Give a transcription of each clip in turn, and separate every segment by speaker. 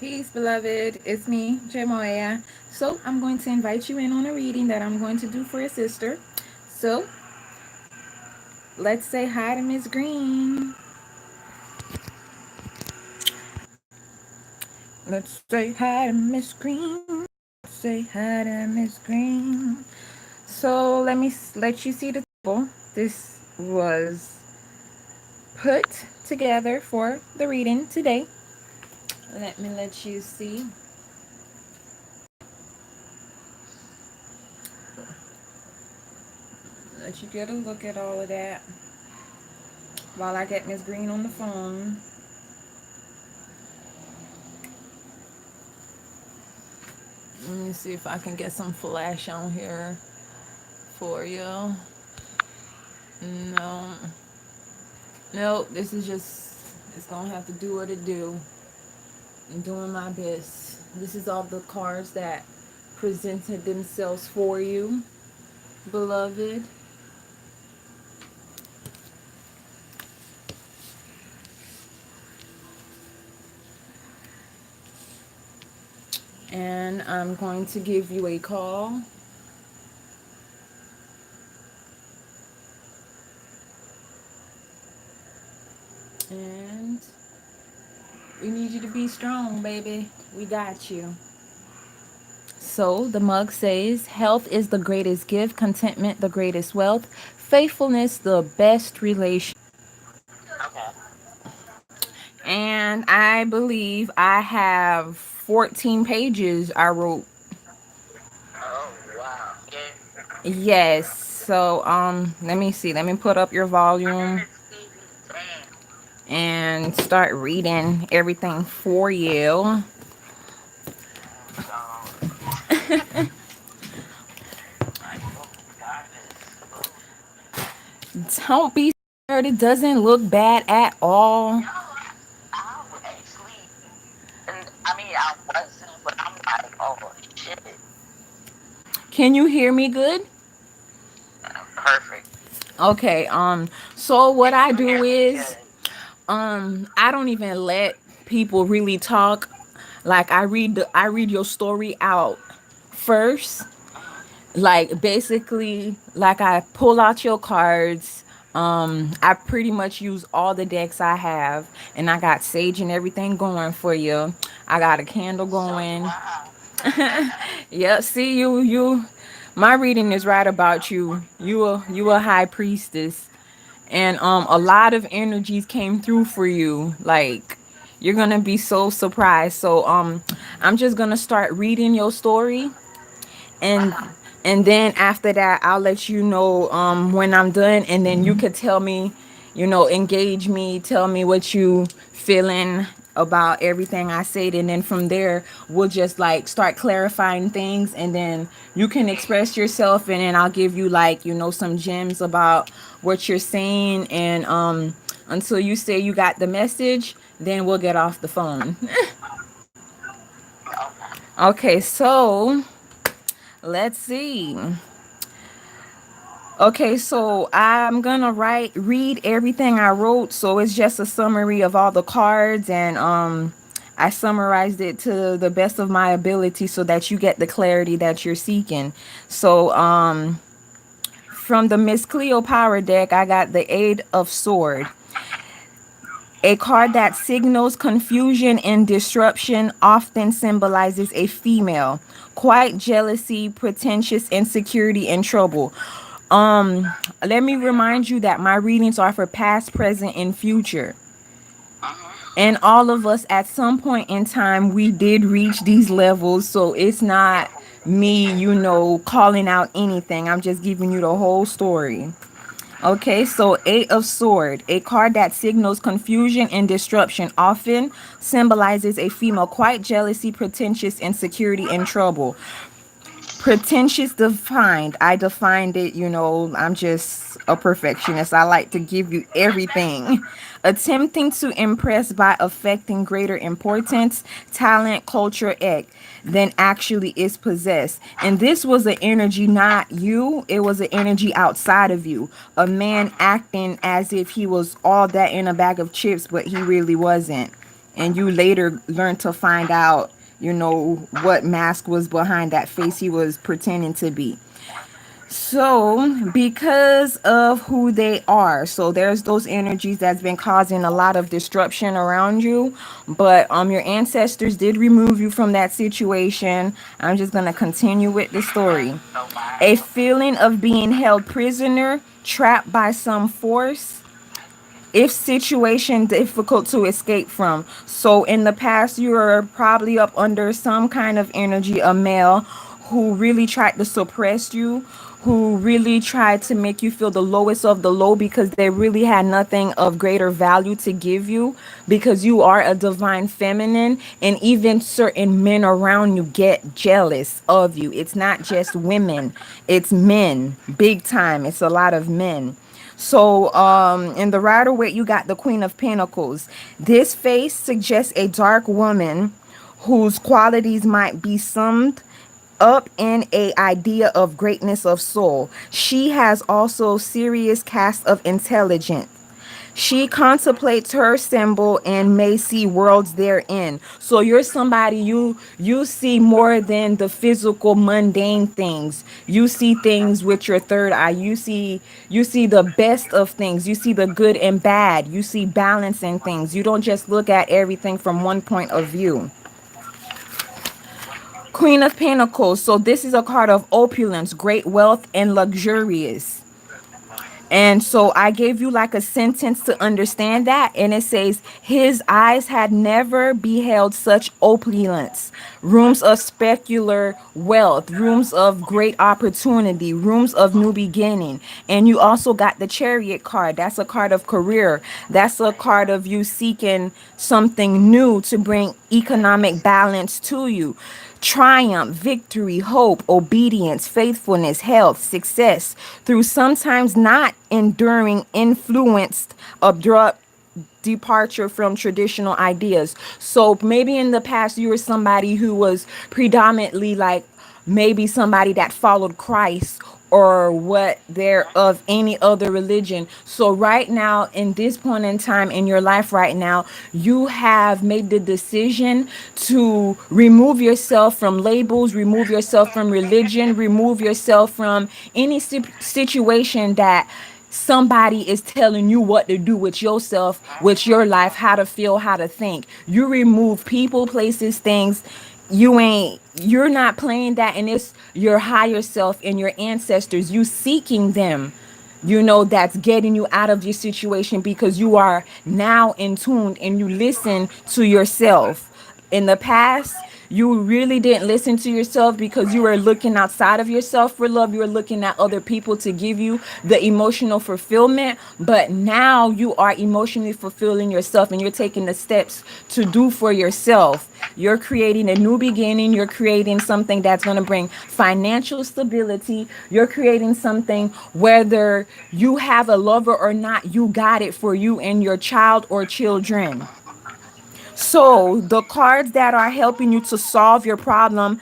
Speaker 1: Peace, beloved. It's me, Jemoya. So, I'm going to invite you in on a reading that I'm going to do for your sister. So, let's say hi to Miss Green. Let's say hi to Miss Green. Say hi to Miss Green. So, let you see the table. This was put together for the reading today. Let me let you see. Let you get a look at all of that while I get Miss Green on the phone. Let me see if I can get some flash on here for you. No. Nope, this is just, it's gonna have to do what it do. I'm doing my best. This is all the cards that presented themselves for you, beloved. And I'm going to give you a call. And we need you to be strong, baby. We got you. So the mug says, health is the greatest gift, contentment the greatest wealth, faithfulness the best relation.
Speaker 2: Okay.
Speaker 1: And I believe I have 14 pages I wrote.
Speaker 2: Oh wow. Yeah.
Speaker 1: Yes. So let me see. Let me put up your volume
Speaker 2: Damn.
Speaker 1: and start reading everything for you.
Speaker 2: Oh God. Oh, we got this. Oh.
Speaker 1: Don't be scared. It doesn't look bad at all.
Speaker 2: No, I would actually, and I mean I wasn't, but I'm like, oh shit.
Speaker 1: Can you hear me good?
Speaker 2: Perfect.
Speaker 1: Okay. So what
Speaker 2: And
Speaker 1: I
Speaker 2: you
Speaker 1: do
Speaker 2: hear me
Speaker 1: is
Speaker 2: good.
Speaker 1: I don't even let people really talk. Like I read your story out first. Like basically, like I pull out your cards. I pretty much use all the decks I have, and I got sage and everything going for you. I got a candle
Speaker 2: So do
Speaker 1: going.
Speaker 2: I.
Speaker 1: Yep. See you. My reading is right about you. You a high priestess, and a lot of energies came through for you. Like you're gonna be so surprised. So I'm just gonna start reading your story, and then after that I'll let you know when I'm done, and then you could tell me, engage me, tell me what you feeling about everything I said, and then from there we'll just like start clarifying things, and then you can express yourself, and then I'll give you like some gems about what you're saying, and until you say you got the message, then we'll get off the phone.
Speaker 2: Okay.
Speaker 1: Okay, so let's see. Okay, so I'm gonna read everything I wrote. So it's just a summary of all the cards, and I summarized it to the best of my ability so that you get the clarity that you're seeking. So from the Miss Cleo Power deck, I got the Aid of Sword, a card that signals confusion and disruption, often symbolizes a female, quiet jealousy, pretentious insecurity, and trouble. Let me remind you that my readings are for past, present, and future. And all of us at some point in time we did reach these levels, so it's not me, calling out anything. I'm just giving you the whole story. Okay, so Eight of Sword, a card that signals confusion and disruption, often symbolizes a female, quite jealousy, pretentious, insecurity, and trouble. Pretentious defined. I defined it, I'm just a perfectionist. I like to give you everything. Attempting to impress by affecting greater importance, talent, culture, act than actually is possessed. And this was an energy, not you, it was an energy outside of you. A man acting as if he was all that in a bag of chips, but he really wasn't. and you later learn to find out, what mask was behind that face he was pretending to be. So, because of who they are, so there's those energies that's been causing a lot of disruption around you, but your ancestors did remove you from that situation. I'm just going to continue with the story.
Speaker 2: So
Speaker 1: A
Speaker 2: wow.
Speaker 1: feeling of being held prisoner, trapped by some force, if situation difficult to escape from. So in the past you were probably up under some kind of energy, a male who really tried to suppress you, who really tried to make you feel the lowest of the low because they really had nothing of greater value to give you, because you are a divine feminine, and even certain men around you get jealous of you. It's not just women, it's men, big time. It's a lot of men. So, in the Rider Waite, you got the Queen of Pentacles. This face suggests a dark woman whose qualities might be summed up in a idea of greatness of soul. She has also serious cast of intelligence. She contemplates her symbol and may see worlds therein. So you're somebody, you see more than the physical mundane things. You see things with your third eye. You see the best of things. You see the good and bad. You see balance in things. You don't just look at everything from one point of view. Queen of Pentacles. So this is a card of opulence, great wealth, and luxurious. And so I gave you like a sentence to understand that. And it says, his eyes had never beheld such opulence, rooms of specular wealth, rooms of great opportunity, rooms of new beginning. And you also got the Chariot card. That's a card of career. That's a card of you seeking something new to bring economic balance to you. Triumph, victory, hope, obedience, faithfulness, health, success, through sometimes not enduring, influenced, abrupt departure from traditional ideas. So maybe in the past you were somebody who was predominantly like maybe somebody that followed Christ or what they're of any other religion. So right now, in this point in time in your life right now, you have made the decision to remove yourself from labels, remove yourself from religion, remove yourself from any situation that somebody is telling you what to do with yourself, with your life, how to feel, how to think. You remove people, places, things. You're not playing that, and it's your higher self and your ancestors, you seeking them, that's getting you out of your situation, because you are now in tuned and you listen to yourself. In the past, you really didn't listen to yourself because you were looking outside of yourself for love. You were looking at other people to give you the emotional fulfillment. But now you are emotionally fulfilling yourself, and you're taking the steps to do for yourself. You're creating a new beginning. You're creating something that's going to bring financial stability. You're creating something, whether you have a lover or not, you got it for you and your child or children. So, the cards that are helping you to solve your problem,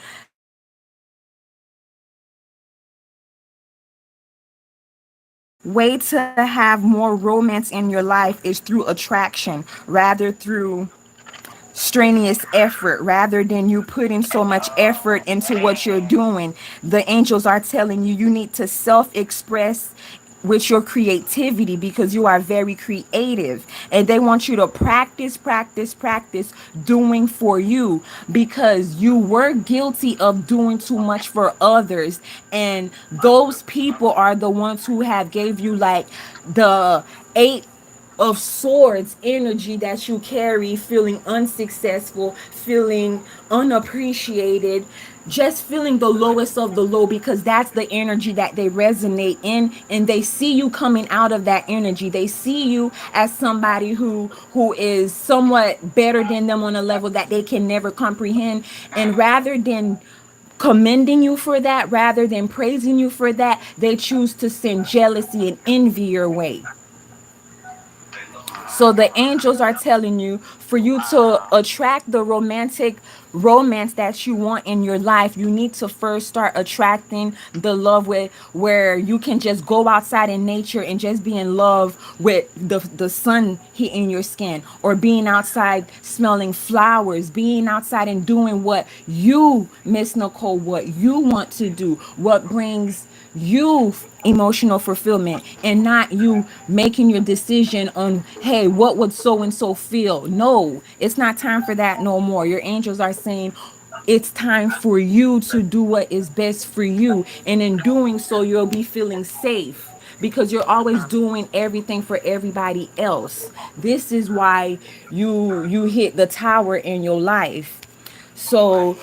Speaker 1: way to have more romance in your life is through attraction, rather through strenuous effort, rather than you putting so much effort into what you're doing. The angels are telling you you need to self-express with your creativity, because you are very creative, and they want you to practice, practice, practice doing for you, because you were guilty of doing too much for others, and those people are the ones who have gave you like the eight of swords energy that you carry, feeling unsuccessful, feeling unappreciated, just feeling the lowest of the low, because that's the energy that they resonate in, and they see you coming out of that energy. They see you as somebody who is somewhat better than them on a level that they can never comprehend, and rather than commending you for that, rather than praising you for that, they choose to send jealousy and envy your way. So the angels are telling you for you to attract the romantic romance that you want in your life, you need to first start attracting the love with where you can just go outside in nature and just be in love with the sun hitting your skin, or being outside smelling flowers, being outside and doing what you, Miss Nicole, what you want to do, what brings you emotional fulfillment, and not you making your decision on, hey, what would so and so feel. No, it's not time for that no more. Your angels are saying it's time for you to do what is best for you, and in doing so you'll be feeling safe, because you're always doing everything for everybody else. This is why you hit the tower in your life.
Speaker 2: Right,
Speaker 1: So
Speaker 2: yeah.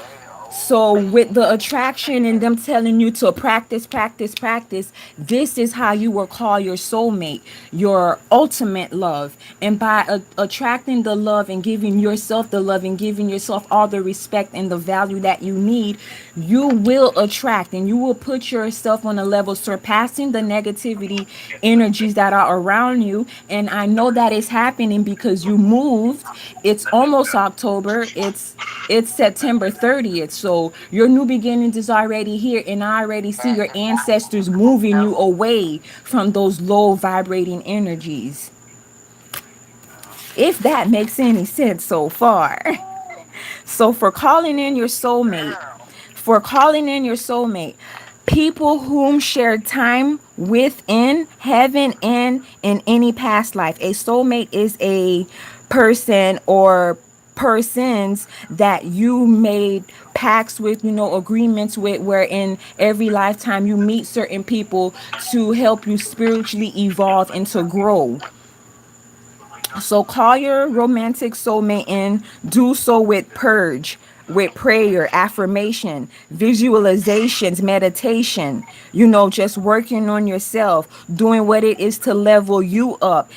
Speaker 1: so with the attraction and them telling you to practice, practice, practice, this is how you will call your soulmate, your ultimate love. And by attracting the love and giving yourself the love and giving yourself all the respect and the value that you need, you will attract and you will put yourself on a level surpassing the negativity energies that are around you. And I know that is happening because you moved. It's almost October. It's September 30th. So your new beginnings is already here, and I already see
Speaker 2: And
Speaker 1: your
Speaker 2: it's
Speaker 1: ancestors moving
Speaker 2: no,
Speaker 1: you away from those low vibrating energies. If that makes any sense so far. So for calling in your soulmate,
Speaker 2: girl.
Speaker 1: for calling in your soulmate, people whom shared time within heaven and in any past life. A soulmate is a person or persons that you made pacts with, agreements with, where in every lifetime you meet certain people to help you spiritually evolve and to grow. So call your romantic soulmate in. Do so with purge, with prayer, affirmation, visualizations, meditation, just working on yourself, doing what it is to level you up,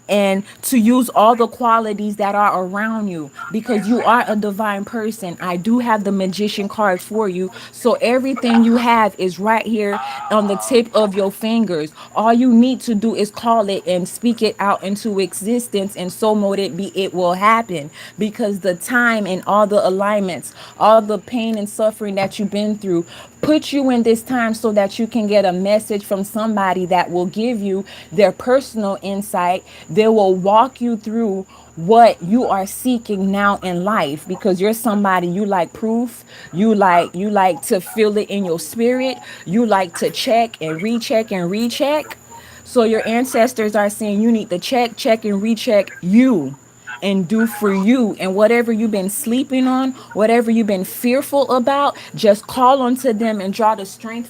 Speaker 1: and to use all the qualities that are around you, because you are a divine person. I do have the magician card for you. So everything you have is right here on the tip of your fingers. All you need to do is call it and speak it out into existence, and so mote it be, it will happen. Because the time and all the alignments, all the pain and suffering that you've been through, put you in this time so that you can get a message from somebody that will give you their personal insight. They will walk you through what you are seeking now in life, because you're somebody, you like proof, you like to feel it in your spirit, you like to check and recheck and recheck. So your ancestors are saying you need to check and recheck you, and do for you. And whatever you've been sleeping on, whatever you've been fearful about, just call onto them and draw the strength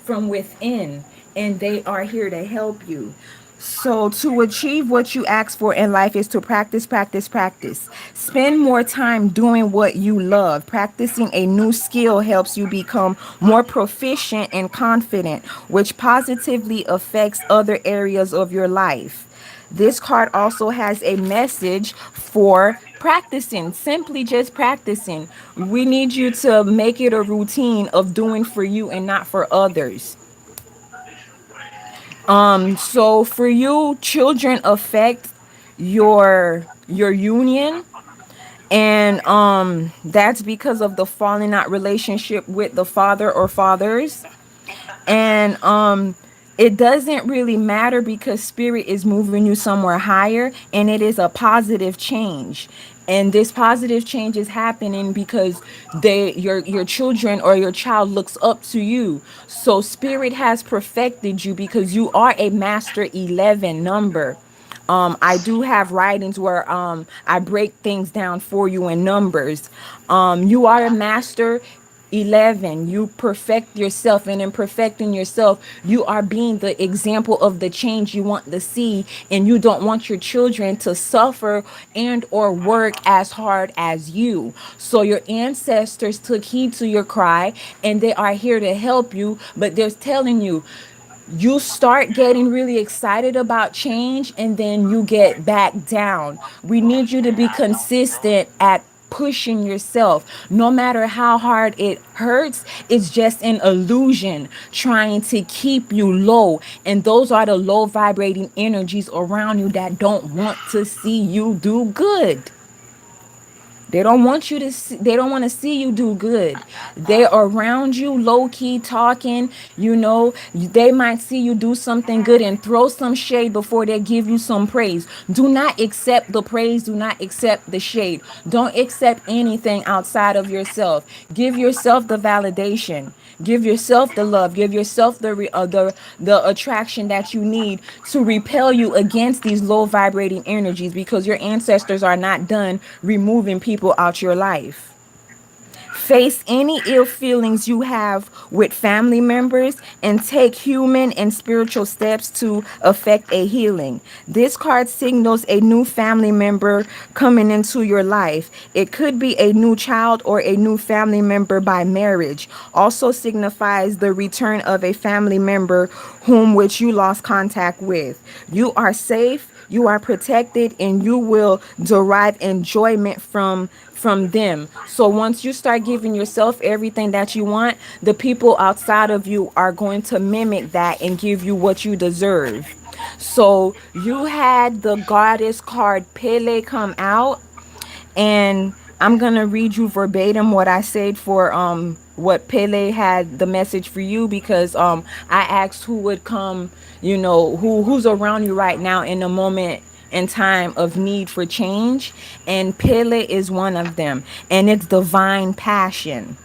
Speaker 1: from within, and they are here to help you. So to achieve what you ask for in life is to practice, practice, practice. Spend more time doing what you love. Practicing a new skill helps you become more proficient and confident, which positively affects other areas of your life. This card also has a message for practicing, simply just practicing. We need you to make it a routine of doing for you and not for others. So for you, children affect your union, and that's because of the falling out relationship with the father or fathers. And it doesn't really matter, because spirit is moving you somewhere higher, and it is a positive change. And this positive change is happening because your children or your child looks up to you. So spirit has perfected you because you are a master 11 number. I do have writings where I break things down for you in numbers. You are a master 11. You perfect yourself, and in perfecting yourself, you are being the example of the change you want to see, and you don't want your children to suffer and or work as hard as you. So your ancestors took heed to your cry, and they are here to help you, but they're telling you, you start getting really excited about change and then you get back down. We need you to be
Speaker 2: I don't know.
Speaker 1: consistent at pushing yourself. No matter how hard it hurts, it's just an illusion trying to keep you low. And those are the low vibrating energies around you that don't want to see you do good. They don't want you to see, they don't want to see you do good. They're around you low key talking, they might see you do something good and throw some shade before they give you some praise. Do not accept the praise, do not accept the shade. Don't accept anything outside of yourself. Give yourself the validation. Give yourself the love. Give yourself the attraction that you need to repel you against these low vibrating energies, because your ancestors are not done removing people out your life. Face any ill feelings you have with family members and take human and spiritual steps to effect a healing. This card signals a new family member coming into your life. It could be a new child or a new family member by marriage. Also signifies the return of a family member whom which you lost contact with. You are safe, you are protected, and you will derive enjoyment from them. So once you start giving yourself everything that you want, the people outside of you are going to mimic that and give you what you deserve. So you had the goddess card Pele come out, and I'm gonna read you verbatim what I said for what Pele had the message for you, because I asked who would come, who's around you right now in a moment in time of need for change, and Pele is one of them, and it's divine passion.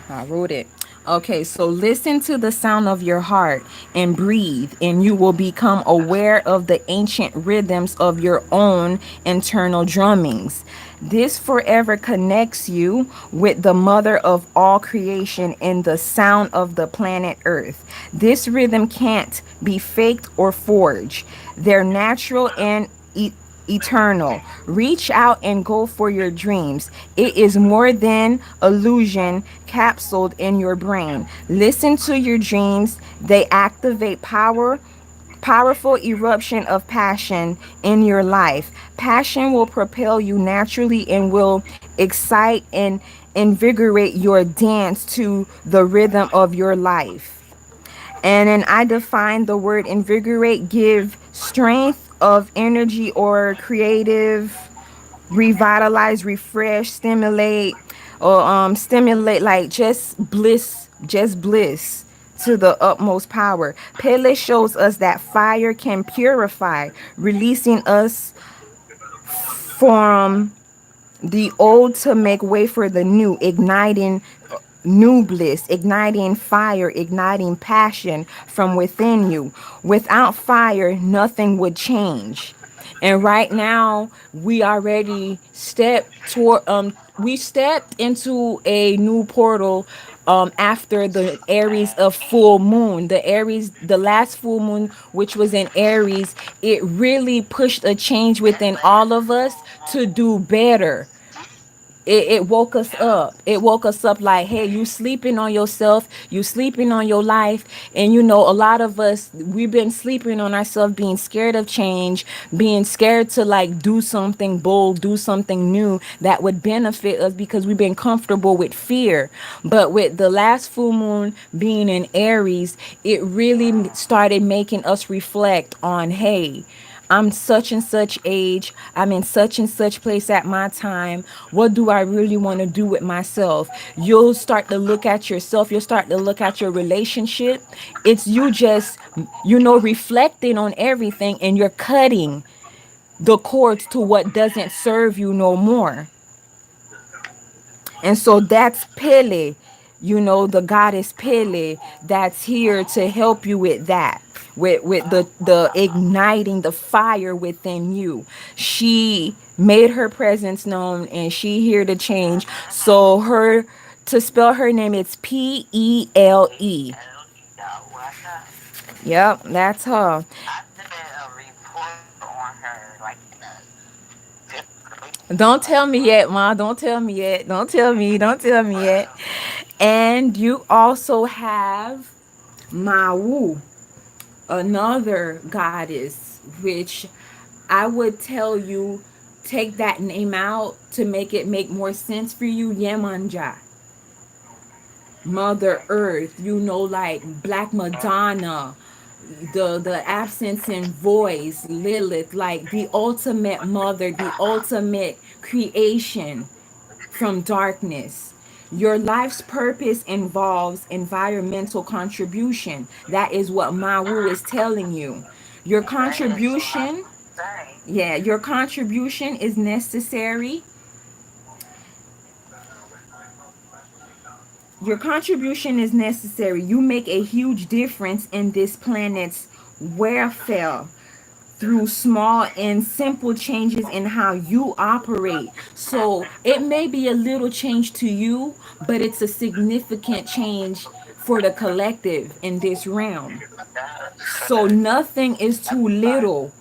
Speaker 1: I wrote it. Okay, so listen to the sound of your heart and breathe, and you will become aware of the ancient rhythms of your own internal drummings. This forever connects you with the mother of all creation and the sound of the planet Earth. This rhythm can't be faked or forged. They're natural and eternal. Reach out and go for your dreams. It is more than illusion capsuled in your brain. Listen to your dreams. They activate powerful eruption of passion in your life. Passion will propel you naturally and will excite and invigorate your dance to the rhythm of your life. And then I define the word invigorate, give strength of energy or creative, revitalize, refresh, stimulate, or stimulate, like just bliss to the utmost power. Pele shows us that fire can purify, releasing us from the old to make way for the new, igniting new bliss, igniting fire, igniting passion from within you. Without fire, nothing would change. And right now, we already we stepped into a new portal after the Aries of full moon. The last full moon, which was in Aries, it really pushed a change within all of us to do better. It woke us up. It woke us up like, hey, you sleeping on yourself, you sleeping on your life. And a lot of us, we've been sleeping on ourselves, being scared of change, being scared to like do something bold, do something new that would benefit us, because we've been comfortable with fear. But with the last full moon being in Aries, it really started making us reflect on, hey, I'm such and such age. I'm in such and such place at my time. What do I really want to do with myself? You'll start to look at yourself. You'll start to look at your relationship. It's you just, reflecting on everything, and you're cutting the cords to what doesn't serve you no more. And so that's Pele, the goddess Pele, that's here to help you with that. With the igniting the fire within you. She made her presence known, and she here to change. So to spell her name, it's Pele. Yep, that's her.
Speaker 2: I did a report on her like in the fifth grade.
Speaker 1: Don't
Speaker 2: Like
Speaker 1: tell me yet, Ma. Don't tell me yet. Don't tell me. Don't tell me yet.
Speaker 2: wow.
Speaker 1: And you also have Mawu, another goddess, which I would tell you take that name out to make it make more sense for you. Yemanja, Mother Earth, like Black Madonna, the absence in voice, Lilith, like the ultimate mother, the ultimate creation from darkness. Your life's purpose involves environmental contribution. That is what Mawu is telling you. Your
Speaker 2: That is what I
Speaker 1: contribution,
Speaker 2: say.
Speaker 1: yeah, your contribution is necessary. Your contribution is necessary. You make a huge difference in this planet's welfare through small and simple changes in how you operate. So it may be a little change to you, but it's a significant change for the collective in this realm. So nothing is too little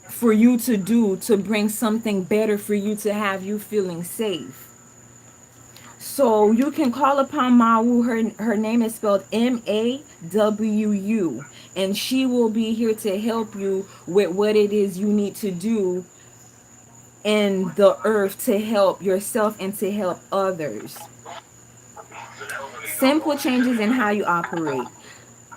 Speaker 1: for you to do to bring something better for you to have you feeling safe. So you can call upon Mawu. Her name is spelled Mawu, and she will be here to help you with what it is you need to do in the earth to help yourself and to help others. Simple changes in how you operate.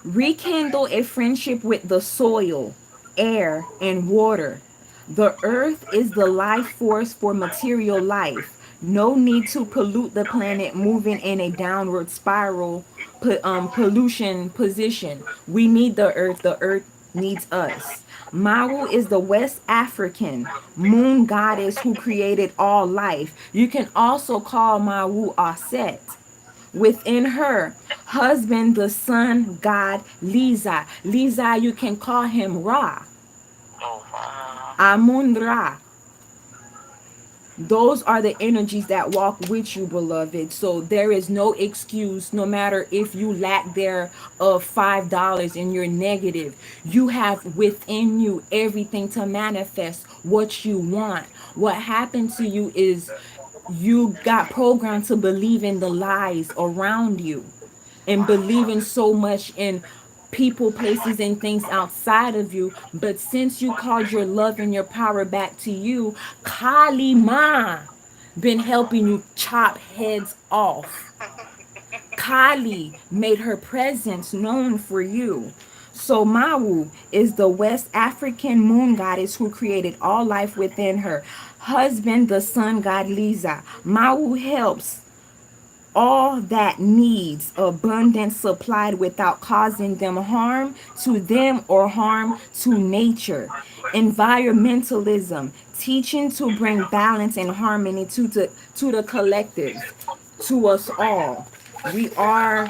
Speaker 1: Rekindle a friendship with the soil, air, and water. The earth is the life force for material life. No need to pollute the planet moving in a downward spiral pollution position. We need the earth needs us. Maru is the West African moon goddess who created all life. You can also call Mawu Aset. Within her husband, the sun god Liza. Liza, you can call him Ra.
Speaker 2: Oh, wow.
Speaker 1: Amun Ra. Those are the energies that walk with you, beloved. So there is no excuse, no matter if you lack there of $5 and you're negative. You have within you everything to manifest what you want. What happened to you is you got programmed to believe in the lies around you and believing so much in people, places, and things outside of you. But since you called your love and your power back to you, Kalima been helping you chop heads off. Kali made her presence known for you. So Mawu is the West African moon goddess who created all life within her. Husband, the sun god Liza. Mawu helps all that needs abundance supplied without causing them harm to them or harm to nature. Environmentalism, teaching to bring balance and harmony to the collective, to us all. We are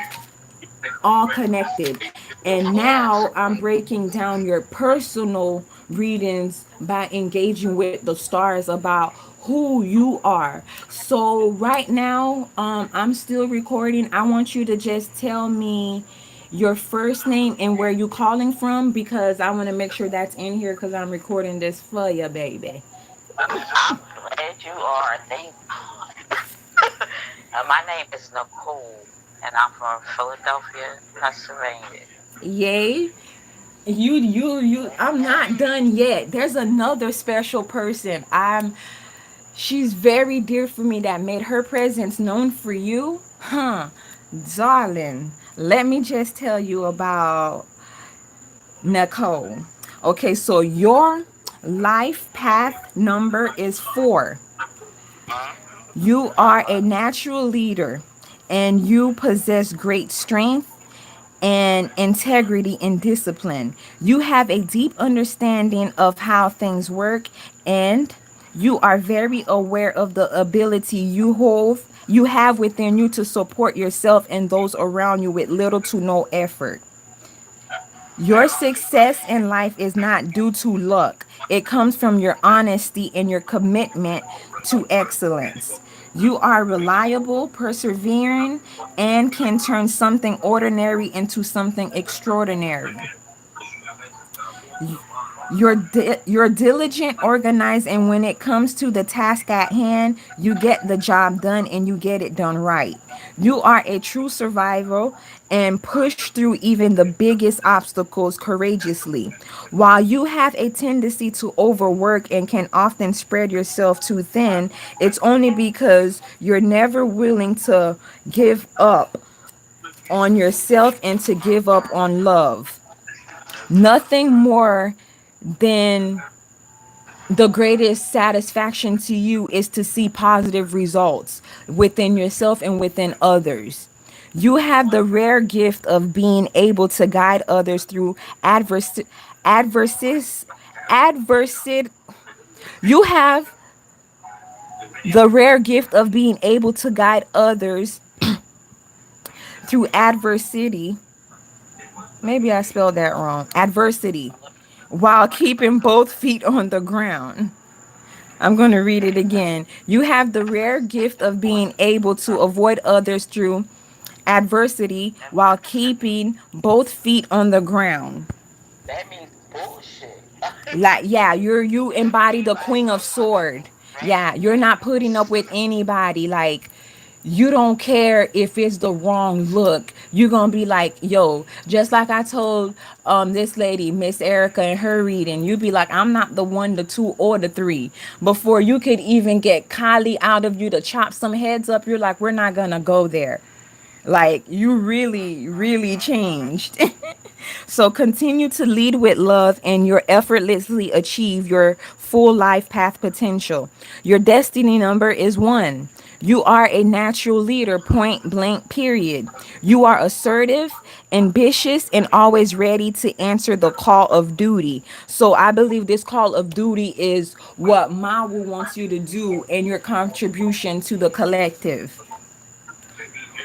Speaker 1: all connected. And now
Speaker 2: Yes.
Speaker 1: I'm breaking down your personal readings by engaging with the stars about who you are. So right now, I'm still recording. I want you to just tell me your first name and where you calling from because I want to make sure that's in here because I'm recording this for you, baby.
Speaker 2: I'm glad you are. Thank God. My name is Nicole, and I'm from Philadelphia, Pennsylvania.
Speaker 1: Yay. I'm not done yet. There's another special person. She's very dear for me that made her presence known for you. Huh. Darling, let me just tell you about Nicole. Okay, so your life path number is 4.
Speaker 2: Hmm?
Speaker 1: You are a natural leader and you possess great strength and integrity and discipline. You have a deep understanding of how things work and you are very aware of the ability you have within you to support yourself and those around you with little to no effort. Your success in life is not due to luck. It comes from your honesty and your commitment to excellence. You are reliable, persevering, and can turn something ordinary into something extraordinary. You're diligent, organized, and when it comes to the task at hand, you get the job done and you get it done right. You are a true survivor and push through even the biggest obstacles courageously. While you have a tendency to overwork and can often spread yourself too thin, it's only because you're never willing to give up on yourself and to give up on love. Nothing more than the greatest satisfaction to you is to see positive results within yourself and within others. You have the rare gift of being able to guide others through adverse adverses adversity. You have the rare gift of being able to guide others through adversity. Maybe I spelled that wrong. Adversity, while keeping both feet on the ground. I'm going to read it again. You have the rare gift of being able to avoid others through adversity while keeping both feet on the ground.
Speaker 2: That means bullshit.
Speaker 1: Like, yeah, you embody the
Speaker 2: Like,
Speaker 1: queen of sword.
Speaker 2: right?
Speaker 1: Yeah, you're not putting up with anybody. Like, you don't care if it's the wrong look. You're gonna be like, yo, just like I told this lady, Miss Erica, in her reading, you be like, I'm not the one, the two, or the three. Before you could even get Kylie out of you to chop some heads up, you're like, we're not gonna go there. Like, you really, really changed. So continue to lead with love and you effortlessly achieve your full life path potential. Your destiny number is 1. You are a natural leader, point blank, period. You are assertive, ambitious, and always ready to answer the call of duty. So I believe this call of duty is what Mawu wants you to do and your contribution to the collective.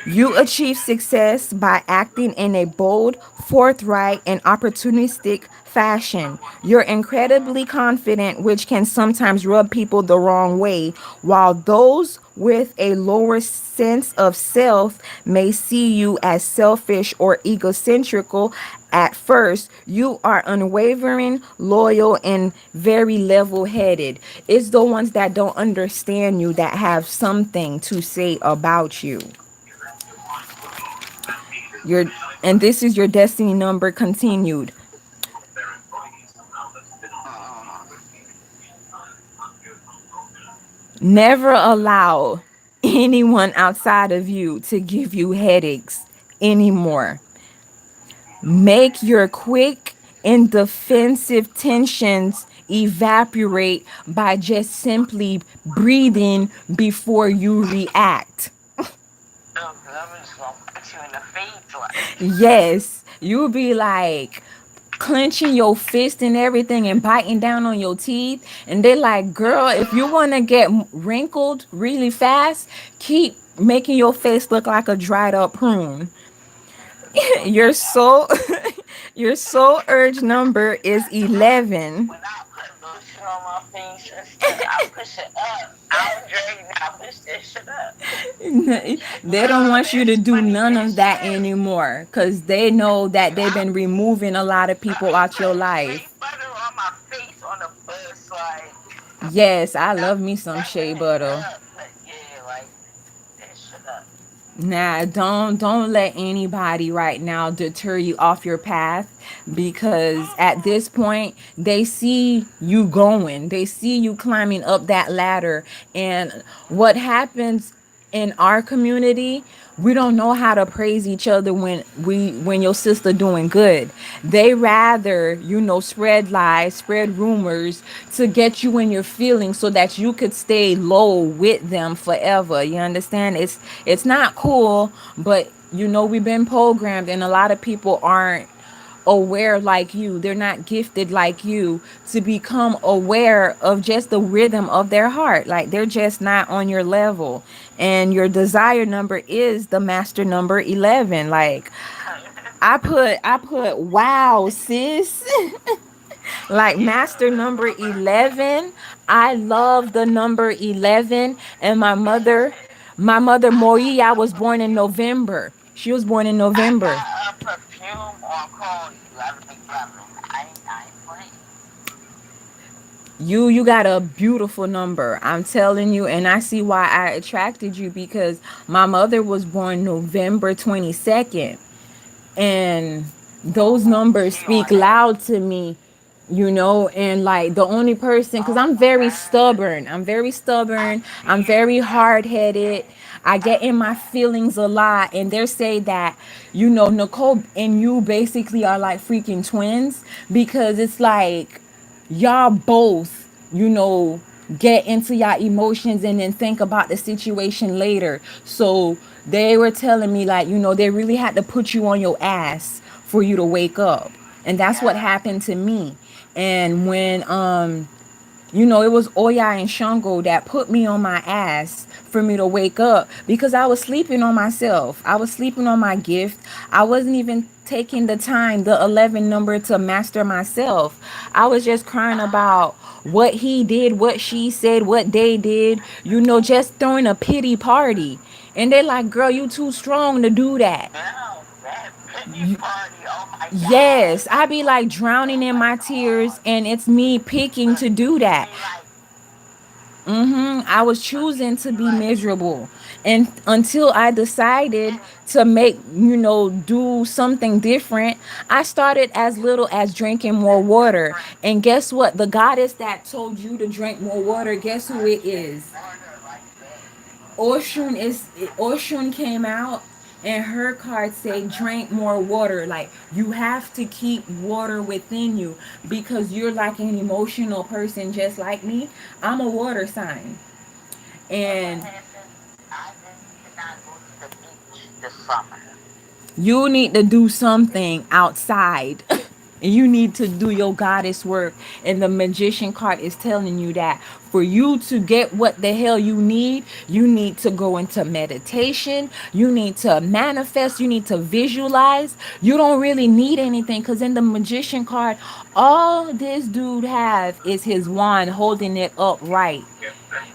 Speaker 1: You achieve success by acting in a bold, forthright, and opportunistic fashion. You're incredibly confident, which can sometimes rub people the wrong way, while those with a lower sense of self may see you as selfish or egocentrical at first. You are unwavering, loyal, and very level headed. It's the ones that don't understand you that have something to say about you. Your and this is your destiny number continued. Never allow anyone outside of you to give you headaches anymore. Make your quick and defensive tensions evaporate by just simply breathing before you react.
Speaker 2: I'm just gonna put you in the face like,
Speaker 1: Yes, you'll be like clenching your fist and everything and biting down on your teeth. And they're like, girl, if you want to get wrinkled really fast, keep making your face look like a dried up prune. Your soul, your soul urge number is 11.
Speaker 2: when I put lotion on my face and stuff, I push it up. I don't drink, I push that shit up.
Speaker 1: They don't want you to
Speaker 2: That's
Speaker 1: do
Speaker 2: funny
Speaker 1: none
Speaker 2: as
Speaker 1: of that
Speaker 2: shit.
Speaker 1: anymore because they know that they've
Speaker 2: I
Speaker 1: been removing a lot of people
Speaker 2: I
Speaker 1: out your
Speaker 2: put shea
Speaker 1: life.
Speaker 2: butter on my face on the bus, like
Speaker 1: Yes, I love me some
Speaker 2: that
Speaker 1: shea
Speaker 2: went it
Speaker 1: butter.
Speaker 2: up. But yeah, like that shit up.
Speaker 1: Nah, don't let anybody right now deter you off your path because at this point they see you going. They see you climbing up that ladder and what happens in our community, we don't know how to praise each other when your sister doing good. They rather, spread lies, spread rumors to get you in your feelings so that you could stay low with them forever. You understand? It's not cool, but we've been programmed and a lot of people aren't aware like you. They're not gifted like you to become aware of just the rhythm of their heart. Like they're just not on your level. And your desire number is the master number 11. Like I put wow, sis. Like
Speaker 2: Yeah,
Speaker 1: master
Speaker 2: that's
Speaker 1: number
Speaker 2: my birthday.
Speaker 1: 11. I love the number 11 and my mother
Speaker 2: I got
Speaker 1: Moya
Speaker 2: a
Speaker 1: was born in
Speaker 2: perfume.
Speaker 1: November. She was born in
Speaker 2: I
Speaker 1: November.
Speaker 2: got a perfume on called 1111. I ain't playing.
Speaker 1: You got a beautiful number. I'm telling you, and I see why I attracted you because my mother was born November 22nd, and those numbers
Speaker 2: She
Speaker 1: speak
Speaker 2: on that.
Speaker 1: loud to me, and like the only person, because I'm
Speaker 2: Oh
Speaker 1: very
Speaker 2: God.
Speaker 1: stubborn, I'm
Speaker 2: I
Speaker 1: I'm very
Speaker 2: see it.
Speaker 1: hard-headed. I get in my feelings a lot, and they say that Nicole and you basically are like freaking twins, because it's like y'all both, get into your emotions and then think about the situation later. So they were telling me, like, they really had to put you on your ass for you to wake up. And that's what
Speaker 2: Yeah.
Speaker 1: happened to me. And when it was Oya and Shango that put me on my ass for me to wake up, because I was sleeping on myself. I was sleeping on my gift. I wasn't even taking the time, the 11 number, to master myself. I was just crying about what he did, what she said, what they did, just throwing a pity party. And they're like, girl, you too strong to do that.
Speaker 2: Yeah. That pity party. Oh my God.
Speaker 1: Yes, I be like drowning
Speaker 2: Oh
Speaker 1: in
Speaker 2: my
Speaker 1: my tears,
Speaker 2: God.
Speaker 1: and it's me picking
Speaker 2: Look,
Speaker 1: to do
Speaker 2: you
Speaker 1: that.
Speaker 2: be like,
Speaker 1: I was
Speaker 2: look, you
Speaker 1: choosing to
Speaker 2: be
Speaker 1: be
Speaker 2: like,
Speaker 1: miserable. And until I decided to make, do something different, I started as little as drinking more water. And guess what? The goddess that told you to drink more water, guess who
Speaker 2: I
Speaker 1: it
Speaker 2: drink
Speaker 1: is?
Speaker 2: water like that.
Speaker 1: Oshun came out, and her card say drink more water. Like, you have to keep water within you, because you're like an emotional person just like me. I'm a water sign.
Speaker 2: But what
Speaker 1: And
Speaker 2: happened? I did not go to the beach this summer.
Speaker 1: you need to do something outside. And you need to do your goddess work. And the magician card is telling you that for you to get what the hell you need to go into meditation. You need to manifest. You need to visualize. You don't really need anything, because in the magician card, all this dude have is his wand holding it upright.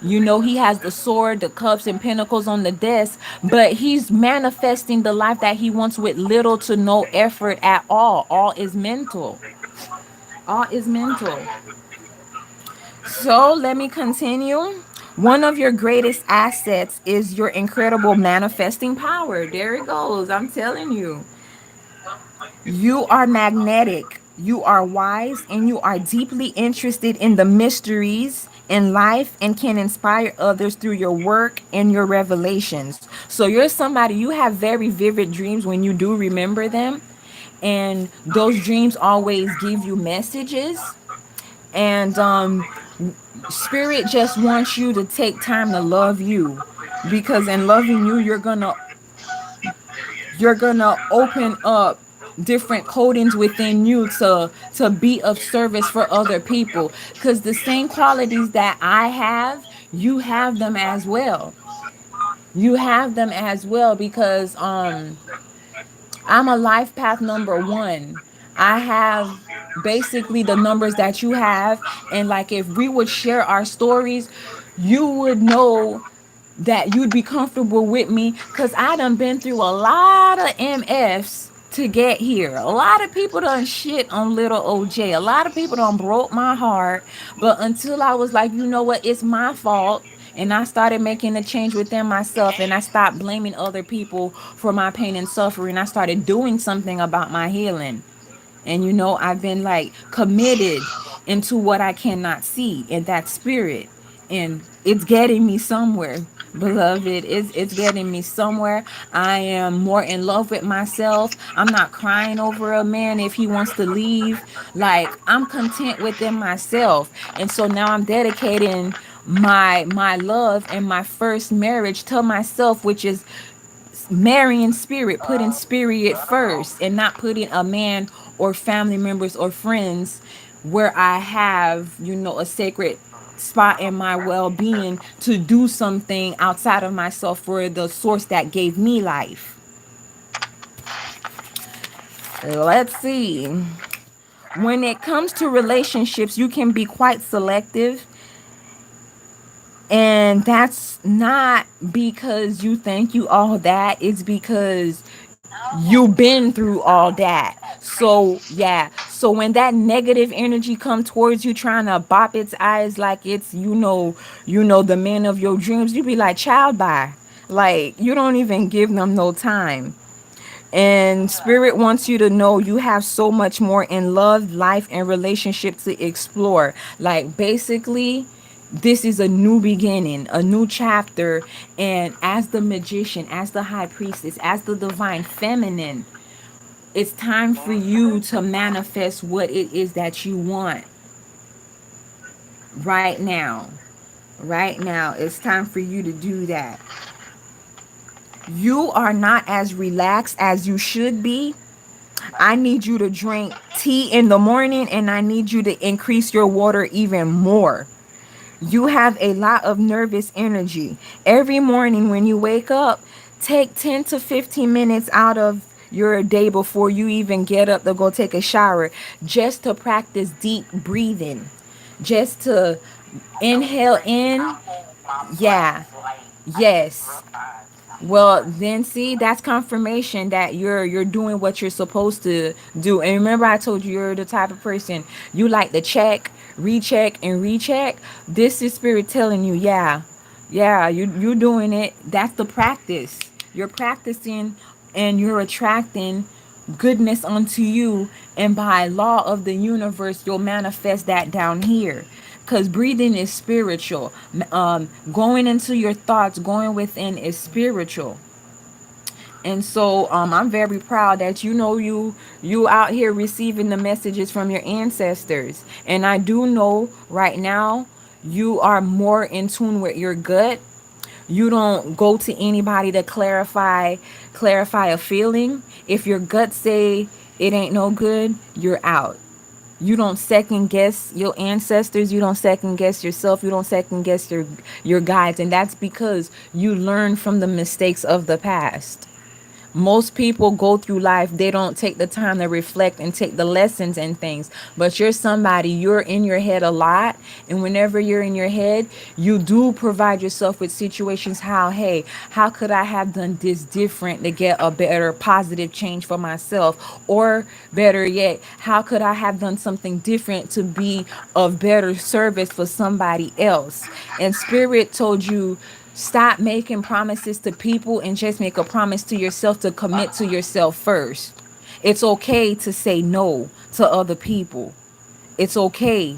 Speaker 1: He has the sword, the cups, and pentacles on the desk, but he's manifesting the life that he wants with little to no effort at all. All is mental. All is mental. So let me continue. One of your greatest assets is your incredible manifesting power. There it goes. I'm telling you. You are magnetic, you are wise, and you are deeply interested in the mysteries in life and can inspire others through your work and your revelations. So you're somebody, you have very vivid dreams when you do remember them. And those dreams always give you messages. And spirit just wants you to take time to love you, because in loving you, you're gonna open up different codings within you to be of service for other people, because the same qualities that I have, you have them as well. You have them as well, because I'm a life path number 1. I have basically the numbers that you have, and like if we would share our stories, you would know that you'd be comfortable with me, because I done been through a lot of MFs to get here. A lot of people done shit on little OJ. A lot of people done broke my heart. But until I was like, you know what, it's my fault. And I started making a change within myself, and I stopped blaming other people for my pain and suffering. I started doing something about my healing. And I've been like committed into what I cannot see in that spirit. And it's getting me somewhere, beloved. It's getting me somewhere. I am more in love with myself. I'm not crying over a man if he wants to leave. Like, I'm content within myself. And so now I'm dedicating my love and my first marriage to myself, which is marrying spirit, putting spirit first, and not putting a man or family members or friends where I have, a sacred spot in my well-being to do something outside of myself for the source that gave me life. Let's see. When it comes to relationships, you can be quite selective. And that's not because you think you all that. It's because
Speaker 2: No.
Speaker 1: you've been through all that. So, yeah. So when that negative energy come towards you trying to bop its eyes like it's the man of your dreams, you be like, child, bye. Like, you don't even give them no time. And spirit wants you to know you have so much more in love, life, and relationship to explore. Like, basically, this is a new beginning, a new chapter. And as the magician, as the high priestess, as the divine feminine, it's time for you to manifest what it is that you want right now. Right now, it's time for you to do that. You are not as relaxed as you should be. I need you to drink tea in the morning, and I need you to increase your water even more. You have a lot of nervous energy. Every morning when you wake up, take 10 to 15 minutes out of your day before you even get up to go take a shower, just to practice deep breathing. Just to inhale in.
Speaker 2: My
Speaker 1: Yeah.
Speaker 2: brain's like, I need to
Speaker 1: Yes.
Speaker 2: realize
Speaker 1: Well, then see, that's confirmation that you're doing what you're supposed to do. And remember, I told you you're the type of person you like to check, recheck, and recheck. This is spirit telling you, yeah, yeah, you doing it. That's the practice. You're practicing, and you're attracting goodness unto you, and by law of the universe you'll manifest that down here, because breathing is spiritual. Going into your thoughts, going within, is spiritual. And so I'm very proud that you out here receiving the messages from your ancestors. And I do know right now you are more in tune with your gut. You don't go to anybody to clarify a feeling. If your gut say it ain't no good, you're out. You don't second guess your ancestors, you don't second guess yourself, you don't second guess your guides, and that's because you learn from the mistakes of the past. Most people go through life, they don't take the time to reflect and take the lessons and things. But you're somebody, you're in your head a lot, and whenever you're in your head, you do provide yourself with situations. How could I have done this different to get a better positive change for myself? Or better yet, how could I have done something different to be of better service for somebody else? And spirit told you, stop making promises to people and just make a promise to yourself, to commit to yourself first. It's okay to say no to other people. It's okay.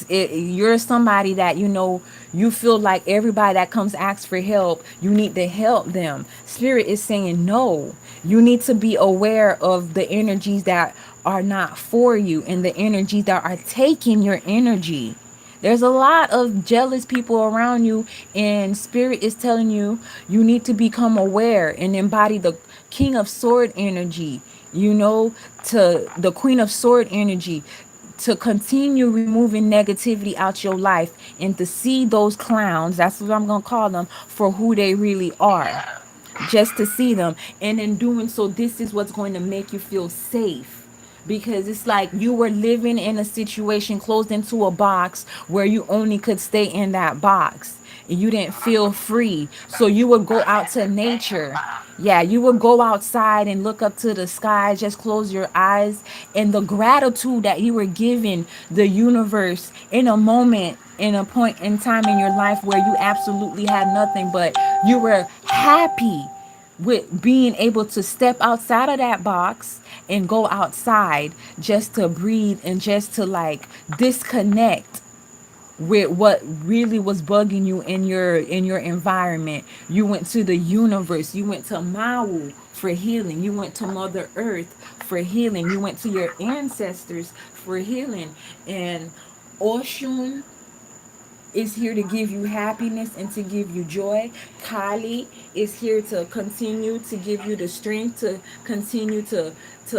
Speaker 1: You're somebody that you feel like everybody that comes asks for help, you need to help them. Spirit is saying no. You need to be aware of the energies that are not for you and the energies that are taking your energy. There's a lot of jealous people around you, and spirit is telling you you need to become aware and embody the king of sword energy, to the queen of sword energy, to continue removing negativity out your life and to see those clowns, that's what I'm going to call them, for who they really are.
Speaker 2: yeah.
Speaker 1: Just to see them. And in doing so, this is what's going to make you feel safe, because it's like you were living in a situation closed into a box where you only could stay in that box, and you didn't feel free, so you would go
Speaker 2: I
Speaker 1: out
Speaker 2: had
Speaker 1: to
Speaker 2: to stay in
Speaker 1: nature.
Speaker 2: my
Speaker 1: Yeah, you would go outside and look up to the sky, just close your eyes, and the gratitude that you were giving the universe in a moment, in a point in time in your life where you absolutely had nothing, but you were happy with being able to step outside of that box and go outside just to breathe and just to like disconnect with what really was bugging you in your environment. You went to the universe, you went to Maui for healing, you went to Mother Earth for healing, you went to your ancestors for healing. And Oshun is here to give you happiness and to give you joy. Kali is here to continue to give you the strength to continue to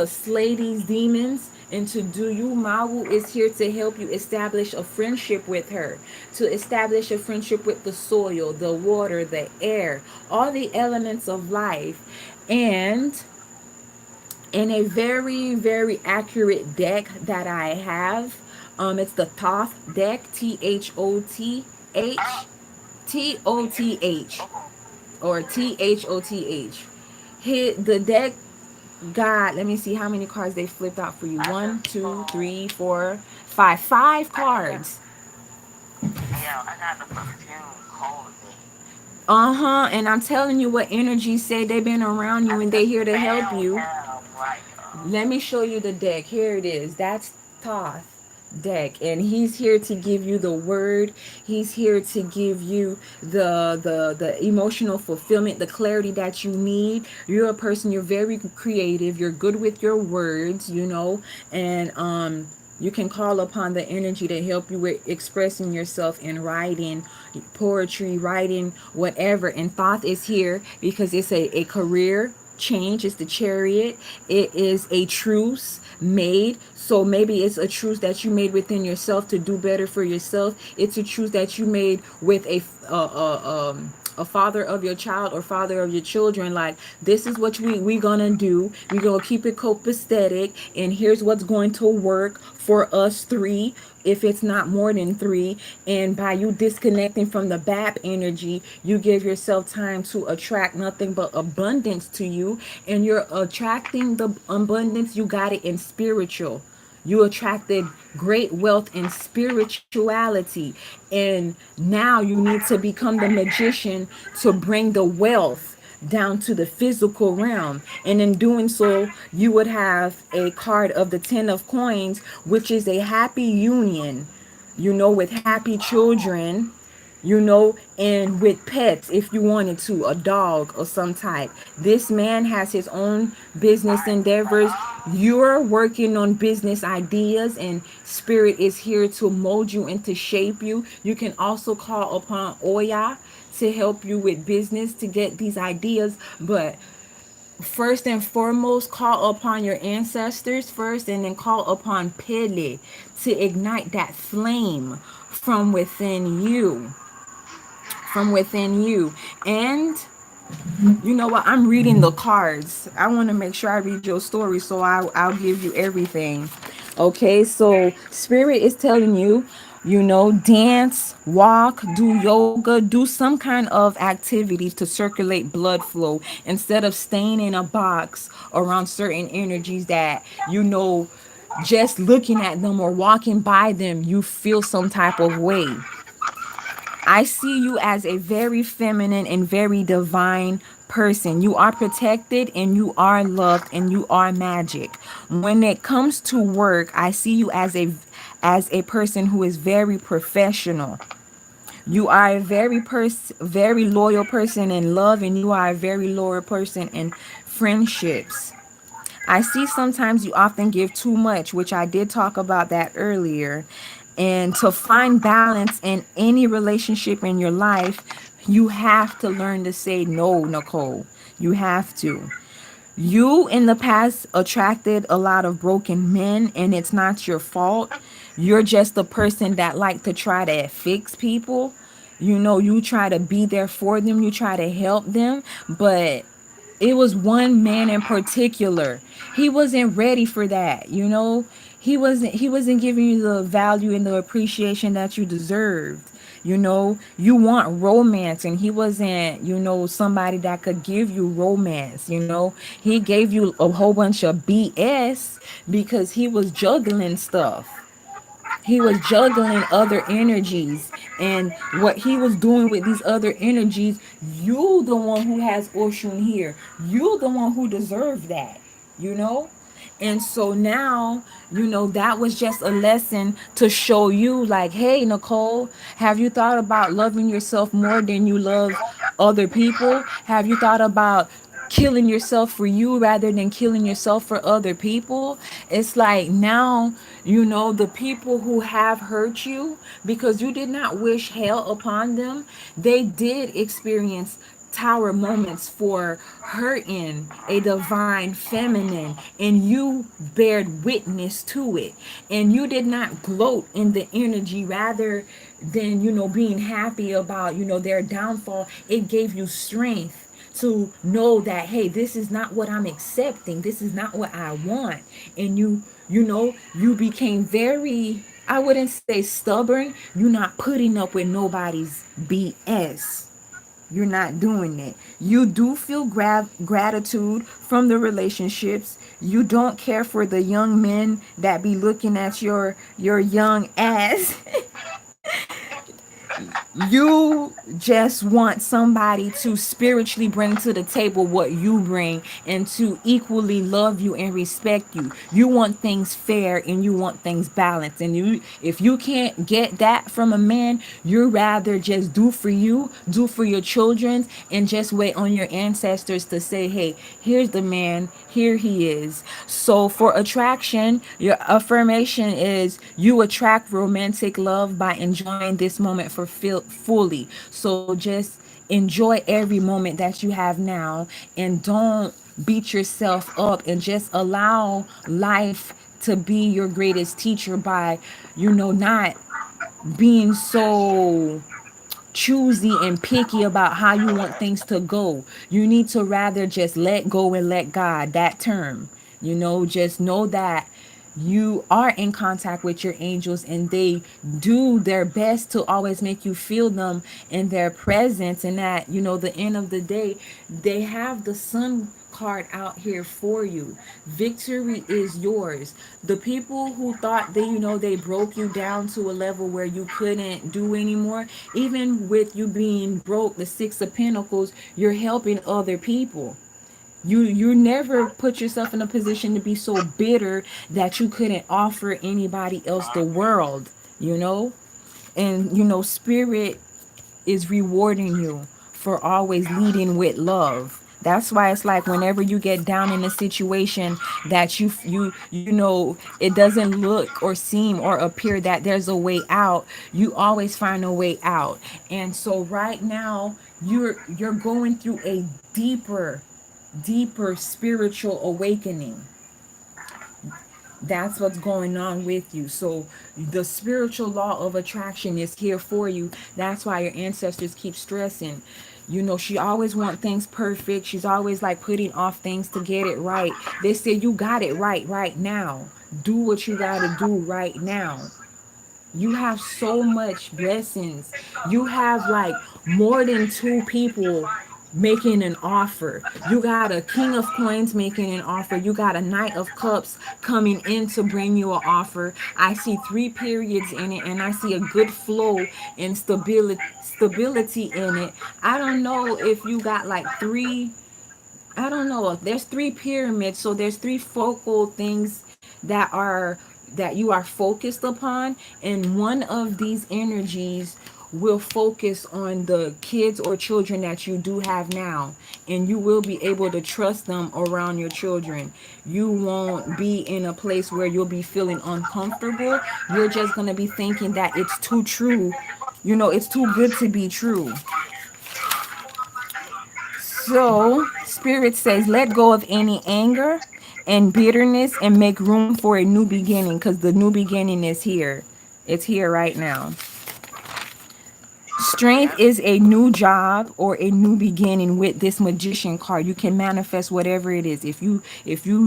Speaker 1: slay these demons and to do you. Mawu is here to help you establish a friendship with her, to establish a friendship with the soil, the water, the air, all the elements of life. And in a very, very accurate deck that I have, it's the Thoth deck, THOTH, or THOTH. Hit the deck got, let me see how many cards they flipped out for you.
Speaker 2: I
Speaker 1: One,
Speaker 2: just
Speaker 1: two,
Speaker 2: pulled.
Speaker 1: three, four, five. Five
Speaker 2: Yeah,
Speaker 1: cards.
Speaker 2: yeah, I got the perfume cozy.
Speaker 1: Uh-huh. And I'm telling you what energies say they've been around you
Speaker 2: I
Speaker 1: and they
Speaker 2: just
Speaker 1: here to help
Speaker 2: found
Speaker 1: you.
Speaker 2: him right.
Speaker 1: Let me show you the deck. Here it is. That's Thoth deck, and he's here to give you the word. He's here to give you the emotional fulfillment, the clarity that you need. You're a person, you're very creative, you're good with your words, and you can call upon the energy to help you with expressing yourself in writing, poetry, writing, whatever. And Thoth is here because it's a career change. It's the Chariot. It is a truce made. So maybe it's a truce that you made within yourself to do better for yourself. It's a truce that you made with a father of your child or father of your children. Like, this is what we gonna do. We gonna keep it copacetic, and here's what's going to work for us three, if it's not more than three. And by you disconnecting from the BAP energy, you give yourself time to attract nothing but abundance to you. And you're attracting the abundance, you got it in spiritual. You attracted great wealth and spirituality. And now you need to become the magician to bring the wealth down to the physical realm. And in doing so, you would have a card of the 10 of coins, which is a happy union, with happy children, and with pets if you wanted to, a dog or some type. This man has his own business endeavors. You're working on business ideas, and spirit is here to mold you and to shape you. You can also call upon Oya to help you with business to get these ideas, but first and foremost, call upon your ancestors first, and then call upon Pele to ignite that flame from within you. From within you. And you know what? I'm reading the cards. I want to make sure I read your story, so I'll give you everything. Okay, so Spirit is telling you, dance, walk, do yoga, do some kind of activity to circulate blood flow instead of staying in a box around certain energies that, just looking at them or walking by them, you feel some type of way. I see you as a very feminine and very divine person. You are protected and you are loved and you are magic. When it comes to work, I see you as a person who is very professional. You are a very loyal person in love, and you are a very loyal person in friendships. I see sometimes you often give too much, which I did talk about that earlier. And to find balance in any relationship in your life, you have to learn to say no, Nicole. You have to. You in the past attracted a lot of broken men, and it's not your fault. You're just the person that like to try to fix people. You try to be there for them, you try to help them, but it was one man in particular. He wasn't ready for that. He wasn't giving you the value and the appreciation that you deserved. You want romance, and he wasn't, somebody that could give you romance. He gave you a whole bunch of BS because he was juggling stuff. He was juggling other energies, and what he was doing with these other energies, you the one who has Oshun here, you the one who deserved that you know and so now, that was just a lesson to show you, like, hey, Nicole, have you thought about loving yourself more than you love other people? Have you thought about killing yourself for you rather than killing yourself for other people? It's like now, the people who have hurt you because you did not wish hell upon them, they did experience tower moments for hurting a divine feminine, and you bared witness to it, and you did not gloat in the energy rather than being happy about their downfall. It gave you strength to know that, hey, this is not what I'm accepting, this is not what I want. And you became very, I wouldn't say stubborn, you're not putting up with nobody's BS. You're not doing it. You do feel gratitude from the relationships. You don't care for the young men that be looking at your young ass. You just want somebody to spiritually bring to the table what you bring and to equally love you and respect you. You want things fair and you want things balanced. And you, if you can't get that from a man, you rather just do for you, do for your children, and just wait on your ancestors to say, hey, here's the man, here he is. So for attraction, your affirmation is you attract romantic love by enjoying this moment for fully. So just enjoy every moment that you have now, and don't beat yourself up, and just allow life to be your greatest teacher by, not being so choosy and picky about how you want things to go. You need to rather just let go and let God, that term. Just know that you are in contact with your angels, and they do their best to always make you feel them in their presence, and that, the end of the day, they have the sun card out here for you. Victory is yours. The people who thought they broke you down to a level where you couldn't do anymore, even with you being broke, the Six of Pentacles, you're helping other people. You never put yourself in a position to be so bitter that you couldn't offer anybody else the world, you know? And spirit is rewarding you for always leading with love. That's why it's like whenever you get down in a situation that it doesn't look or seem or appear that there's a way out, you always find a way out. And so right now you're going through a deeper spiritual awakening. That's what's going on with you. So the spiritual law of attraction is here for you. That's why your ancestors keep stressing. She always want things perfect. She's always like putting off things to get it right. They say you got it right now. Do what you got to do right now. You have so much blessings. You have like more than two people making an offer. You got a king of coins making an offer. You got a knight of cups coming in to bring you an offer. I see three periods in it, and I see a good flow and stability in it. I don't know if you got like three, I don't know. There's three pyramids, so there's three focal things that you are focused upon, and one of these energies will focus on the kids or children that you do have now, and you will be able to trust them around your children. You won't be in a place where you'll be feeling uncomfortable. You're just going to be thinking that it's too true. It's too good to be true. So, Spirit says, let go of any anger and bitterness and make room for a new beginning, because the new beginning is here. It's here right now. Strength is a new job or a new beginning with this magician card. You can manifest whatever it is. If you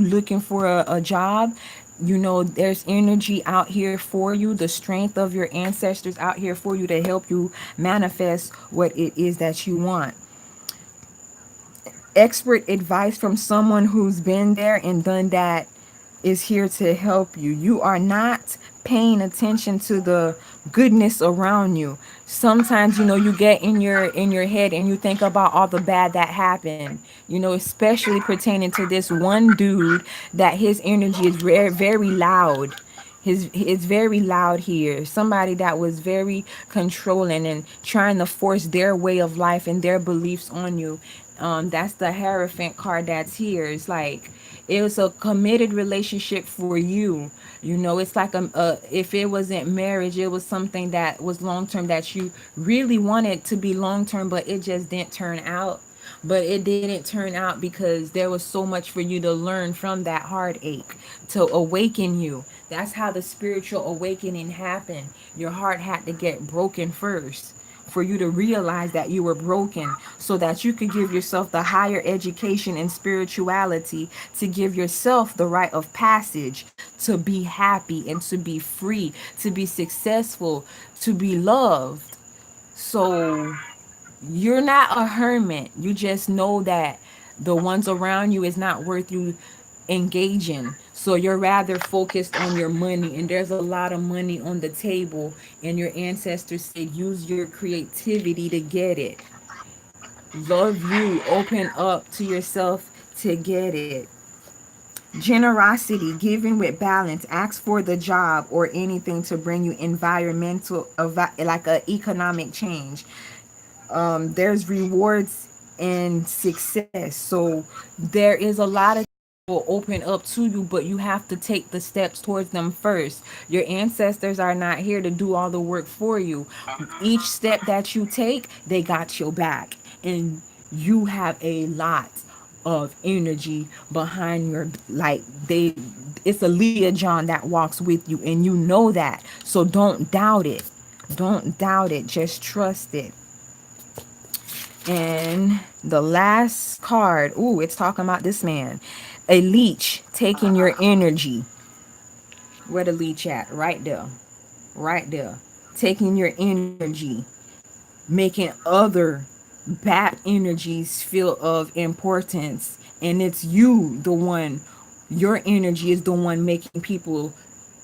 Speaker 1: looking for a job, there's energy out here for you, the strength of your ancestors out here for you to help you manifest what it is that you want. Expert advice from someone who's been there and done that is here to help you. You are not paying attention to the goodness around you. Sometimes, you get in your head and you think about all the bad that happened. Especially pertaining to this one dude, that his energy is very, very loud. It's very loud here. Somebody that was very controlling and trying to force their way of life and their beliefs on you. That's the Hierophant card that's here. It's like it was a committed relationship for you. It's like if it wasn't marriage, it was something that was long term that you really wanted to be long term, but it just didn't turn out. But it didn't turn out because there was so much for you to learn from that heartache to awaken you. That's how the spiritual awakening happened. Your heart had to get broken first for you to realize that you were broken, so that you could give yourself the higher education and spirituality to give yourself the rite of passage to be happy and to be free, to be successful, to be loved. So You're not a hermit. You just know that the ones around you is not worth you engaging. So you're rather focused on your money, and there's a lot of money on the table, and your ancestors said use your creativity to get it. Love you, open up to yourself to get it. Generosity, giving with balance, ask for the job or anything to bring you environmental, like a economic change. There's rewards and success. So there is a lot of will open up to you, but you have to take the steps towards them first. Your ancestors are not here to do all the work for you. Each step that you take, they got your back. And you have a lot of energy behind your, like, they, it's a Leah John that walks with you, and you know that. So don't doubt it. Don't doubt it. Just trust it. And the last card, ooh, it's talking about this man. A leech taking your energy. Where the leech at? Right there. Right there. Taking your energy. Making other bad energies feel of importance. And it's you, the one, your energy is the one making people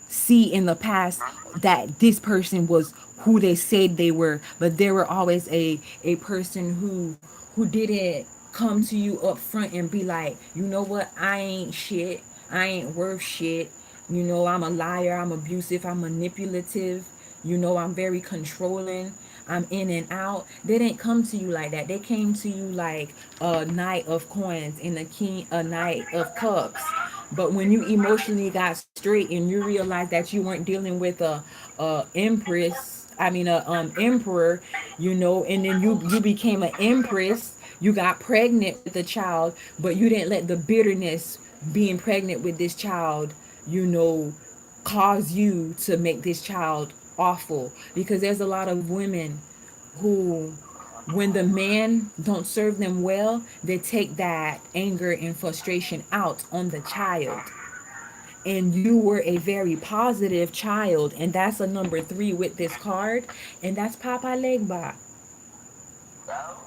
Speaker 1: see in the past that this person was who they said they were, but there were always a person who didn't come to you up front and be like, you know what, I ain't shit, I ain't worth shit, you know, I'm a liar, I'm abusive, I'm manipulative, you know, I'm very controlling, I'm in and out. They didn't come to you like that. They came to you like a knight of coins and a knight of cups. But when you emotionally got straight and you realized that you weren't dealing with a empress, I mean a emperor, you know, and then you became an empress. You got pregnant with a child, but you didn't let the bitterness being pregnant with this child, you know, cause you to make this child awful. Because there's a lot of women who, when the man don't serve them well, they take that anger and frustration out on the child. And you were a very positive child, and that's a number 3 with this card, and that's Papa Legba,
Speaker 2: Oh.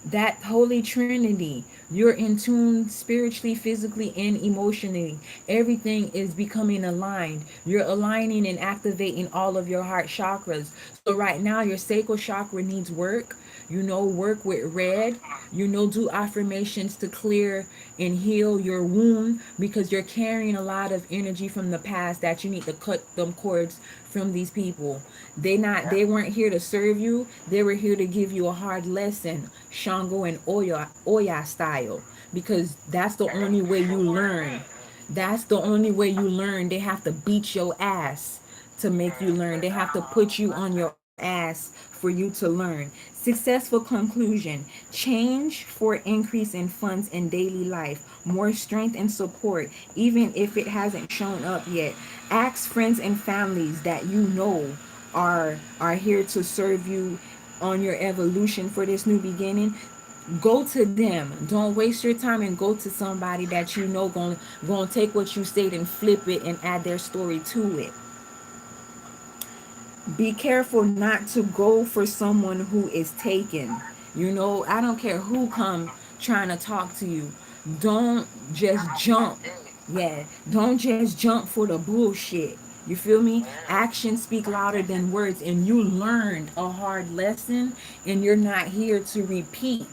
Speaker 1: that holy trinity. You're in tune spiritually, physically, and emotionally. Everything is becoming aligned. You're aligning and activating all of your heart chakras. So right now your sacral chakra needs work. You know, work with red. You know, do affirmations to clear and heal your wound, because you're carrying a lot of energy from the past that you need to cut them cords from these people. They weren't here to serve you. They were here to give you a hard lesson, Shango and Oya style, because that's the only way you learn. That's the only way you learn. They have to beat your ass to make you learn. They have to put you on your ass for you to learn. Successful conclusion: change for increase in funds in daily life, more strength and support, even if it hasn't shown up yet. Ask friends and families that you know are here to serve you on your evolution for this new beginning. Go to them. Don't waste your time and go to somebody that you know going to take what you said and flip it and add their story to it. Be careful not to go for someone who is taken. You know, I don't care who come trying to talk to you. Don't just jump. Yeah, don't just jump for the bullshit. You feel me? Actions speak louder than words, and you learned a hard lesson, and you're not here to repeat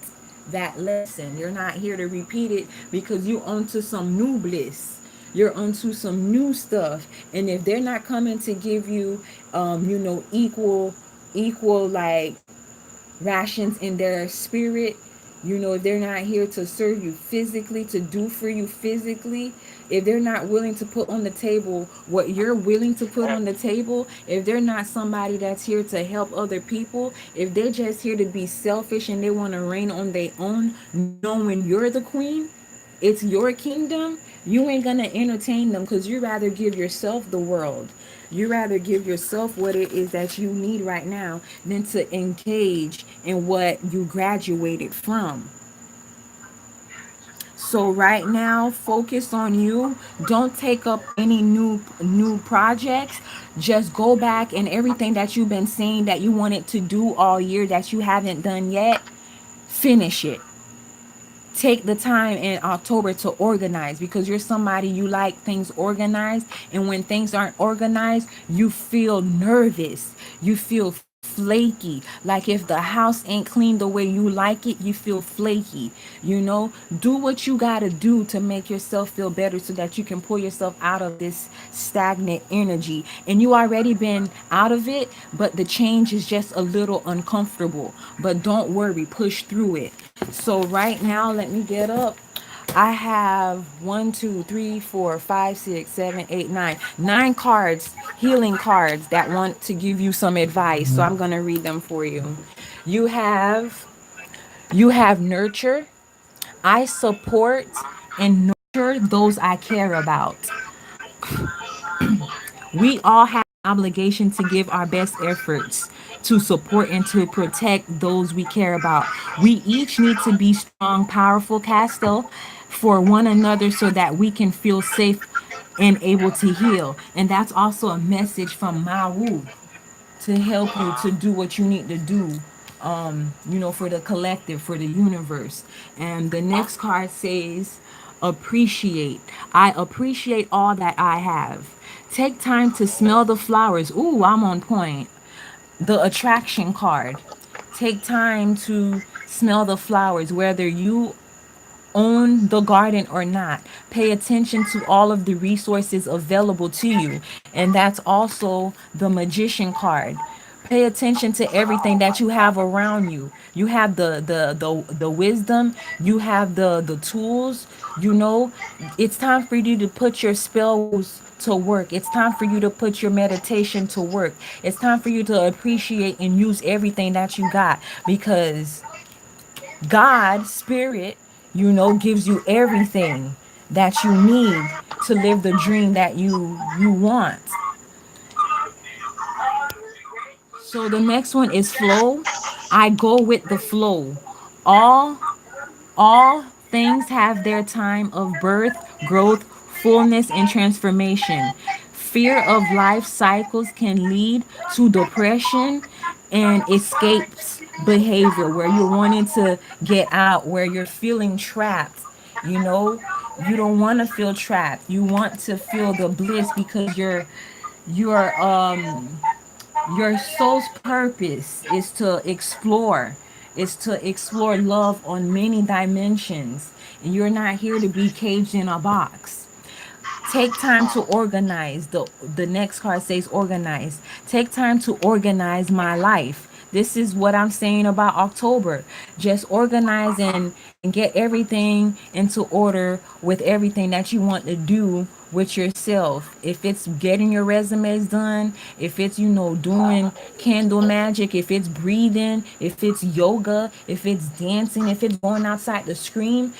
Speaker 1: that lesson. You're not here to repeat it because you onto some new bliss. You're onto some new stuff, and if they're not coming to give you, you know, equal like rations in their spirit, you know, if they're not here to serve you physically, to do for you physically, if they're not willing to put on the table what you're willing to put on the table, if they're not somebody that's here to help other people, if they're just here to be selfish and they want to reign on their own, knowing you're the queen, it's your kingdom, you ain't gonna entertain them, because you rather give yourself the world. You rather give yourself what it is that you need right now than to engage in what you graduated from. So right now, focus on you. Don't take up any new projects. Just go back and everything that you've been saying that you wanted to do all year that you haven't done yet, finish it. Take the time in October to organize because you're somebody you like things organized, and when things aren't organized, you feel nervous. You feel flaky. Like if the house ain't clean the way you like it, you feel flaky. Do what you got to do to make yourself feel better so that you can pull yourself out of this stagnant energy. And you already been out of it, but the change is just a little uncomfortable. But don't worry, push through it. So right now, let me get up. I have one, two, three, four, five, six, seven, eight, nine cards, healing cards that want to give you some advice. So I'm gonna read them for you. You have you have nurture. I support and nurture those I care about. We all have an obligation to give our best efforts to support and to protect those we care about. We each need to be strong, powerful, Castle, for one another so that we can feel safe and able to heal. And that's also a message from Mawu to help you to do what you need to do, for the collective, for the universe. And the next card says appreciate. I appreciate all that I have. Take time to smell the flowers. Ooh, I'm on point. The attraction card. Take time to smell the flowers, whether you own the garden or not. Pay attention to all of the resources available to you. And that's also the magician card. Pay attention to everything that you have around you. You have the wisdom, you have the tools, it's time for you to put your spells to work. It's time for you to put your meditation to work. It's time for you to appreciate and use everything that you got because God, spirit, gives you everything that you need to live the dream that you want. So the next one is flow. I go with the flow. All all things have their time of birth, growth, fullness, and transformation. Fear of life cycles can lead to depression and escapes behavior where you're wanting to get out, where you're feeling trapped. You know, you don't want to feel trapped. You want to feel the bliss because you're your soul's purpose is to explore love on many dimensions, and you're not here to be caged in a box. Take time to organize. The next card says organize. Take time to organize my life. This is what I'm saying about October. Just organize and get everything into order with everything that you want to do with yourself. If it's getting your resumes done, if it's doing candle magic, if it's breathing, if it's yoga, if it's dancing, if it's going outside to scream,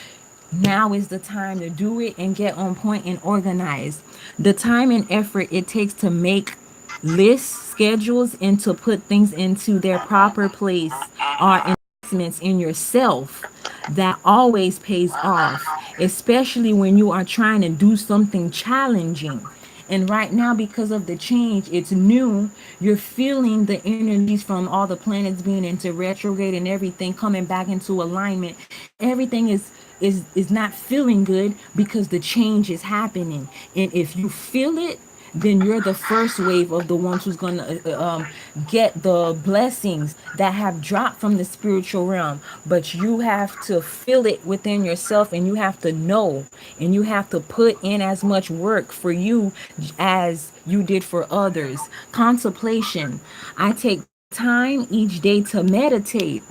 Speaker 1: now is the time to do it and get on point and organize. The time and effort it takes to make lists, schedules, and to put things into their proper place are investments in yourself that always pays off, especially when you are trying to do something challenging. And right now, because of the change, it's new. You're feeling the energies from all the planets being into retrograde and everything coming back into alignment. Everything is not feeling good because the change is happening. And if you feel it, then you're the first wave of the ones who's going to get the blessings that have dropped from the spiritual realm. But you have to feel it within yourself, and you have to know, and you have to put in as much work for you as you did for others. Contemplation. I take time each day to meditate.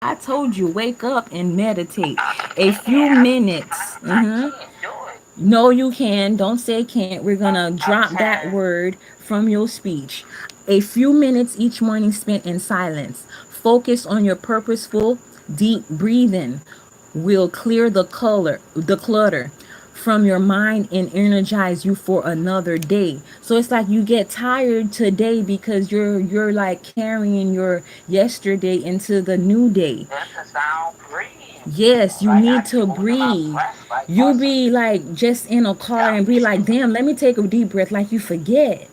Speaker 1: I told you, wake up and meditate. A few minutes.
Speaker 2: I can't do it.
Speaker 1: No, you can. Don't say can't. We're going to
Speaker 2: I
Speaker 1: drop that
Speaker 2: can.
Speaker 1: word from your speech. A few minutes each morning spent in silence. Focus on your purposeful, deep breathing will clear the clutter from your mind and energize you for another day. So it's like you get tired today because you're like carrying your yesterday into the new day.
Speaker 2: That's the sound breathe.
Speaker 1: Yes, you
Speaker 2: Like I
Speaker 1: need
Speaker 2: be
Speaker 1: to
Speaker 2: holding my
Speaker 1: breathe.
Speaker 2: breath like
Speaker 1: You
Speaker 2: for some.
Speaker 1: be like just in a car
Speaker 2: Yeah,
Speaker 1: and be like, damn, let me take a deep breath, like you forget.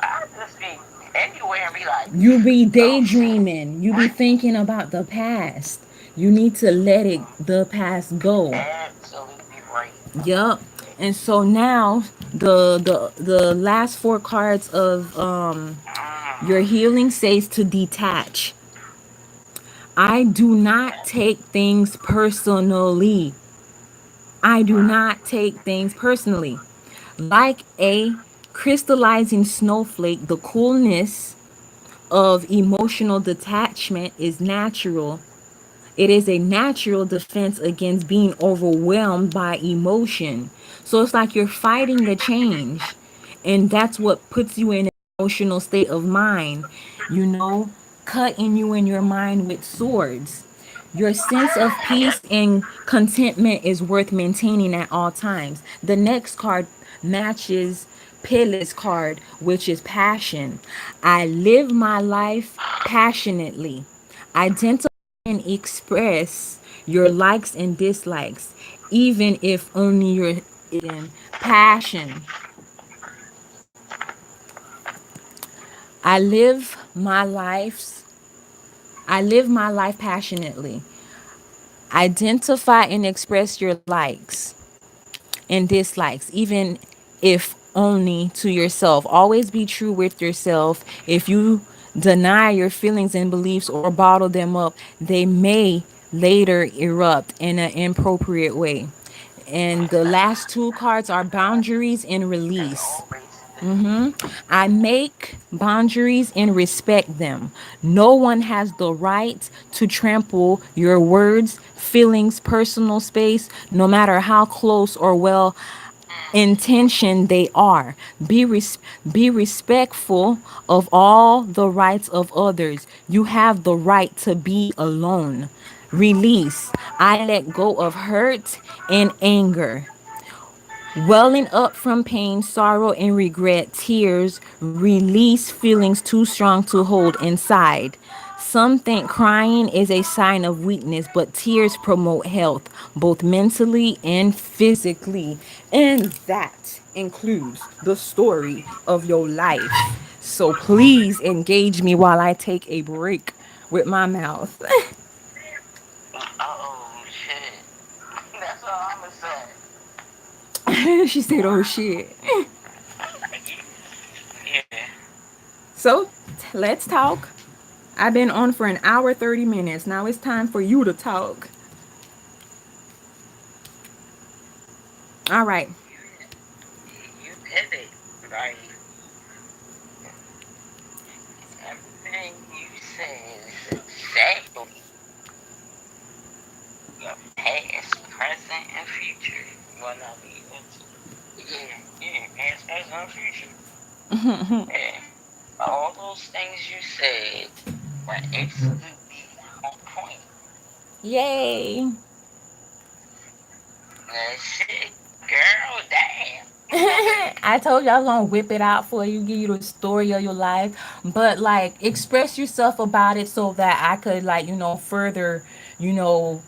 Speaker 2: I just be anywhere and be like,
Speaker 1: You be
Speaker 2: oh shit.
Speaker 1: daydreaming. You be thinking about the past. You need to let it the past go.
Speaker 2: Absolutely right.
Speaker 1: Yup. And so now the last four cards of your
Speaker 2: Mm,
Speaker 1: healing says to detach. I do not
Speaker 2: okay.
Speaker 1: take things personally. I do
Speaker 2: Right.
Speaker 1: not take things personally. Like a crystallizing snowflake, the coolness of emotional detachment is natural. It is a natural defense against being overwhelmed by emotion. So it's like you're fighting the change. And that's what puts you in an emotional state of mind, you know, cutting you in your mind with swords. Your sense of peace and contentment is worth maintaining at all times. The next card matches Pele's card, which is passion. I live my life passionately. Identify and express your likes and dislikes, even if only your in passion. I live my life. I live my life passionately. Identify and express your likes and dislikes, even if only to yourself. Always be true with yourself. If you deny your feelings and beliefs or bottle them up, they may later erupt in an inappropriate way. And the last two cards are boundaries and
Speaker 2: As
Speaker 1: release.
Speaker 2: always do.
Speaker 1: I make boundaries and respect them. No one has the right to trample your words, feelings, personal space, no matter how close or well intentioned they are. Be respectful of all the rights of others. You have the right to be alone. Release. I let go of hurt and anger. Welling up from pain, sorrow, and regret, tears release feelings too strong to hold inside. Some think crying is a sign of weakness, but tears promote health, both mentally and physically. And that includes the story of your life. So please engage me while I take a break with my mouth.
Speaker 2: Oh shit. That's all I'ma say.
Speaker 1: She said, oh shit.
Speaker 2: Yeah.
Speaker 1: So let's talk. I've been on for an hour 30 minutes. Now it's time for you to talk. All right.
Speaker 2: You did it. Like everything you said is exactly your past, present, and future. Well, no, yeah, past, present, and future. Yeah. All those things you said were absolutely on point.
Speaker 1: Yay.
Speaker 2: Shit, girl, damn.
Speaker 1: I told you I was gonna whip it out for you, give you the story of your life, but like express yourself about it so that I could like further, you know,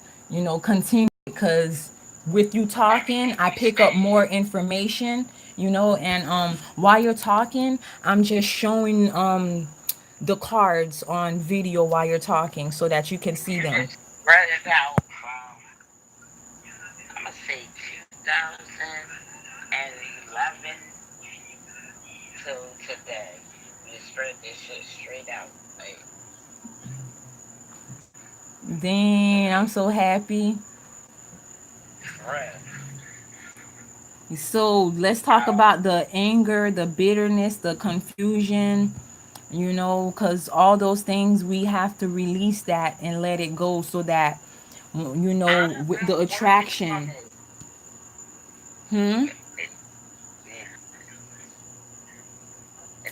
Speaker 1: continue because with you talking,
Speaker 2: Everything
Speaker 1: I
Speaker 2: you
Speaker 1: pick up
Speaker 2: said.
Speaker 1: more information, and while you're talking, I'm just showing the cards on video while you're talking so that you can see
Speaker 2: You
Speaker 1: them.
Speaker 2: just spread it out from, I'm going to say 2011 till today. You just spread this shit straight out. Like,
Speaker 1: Then I'm so happy.
Speaker 2: for real.
Speaker 1: So let's talk
Speaker 2: Um,
Speaker 1: about the anger, the bitterness, the confusion, because all those things we have to release that and let it go so that, with the
Speaker 2: honestly, what it
Speaker 1: attraction.
Speaker 2: was,
Speaker 1: Hmm?
Speaker 2: it, yeah,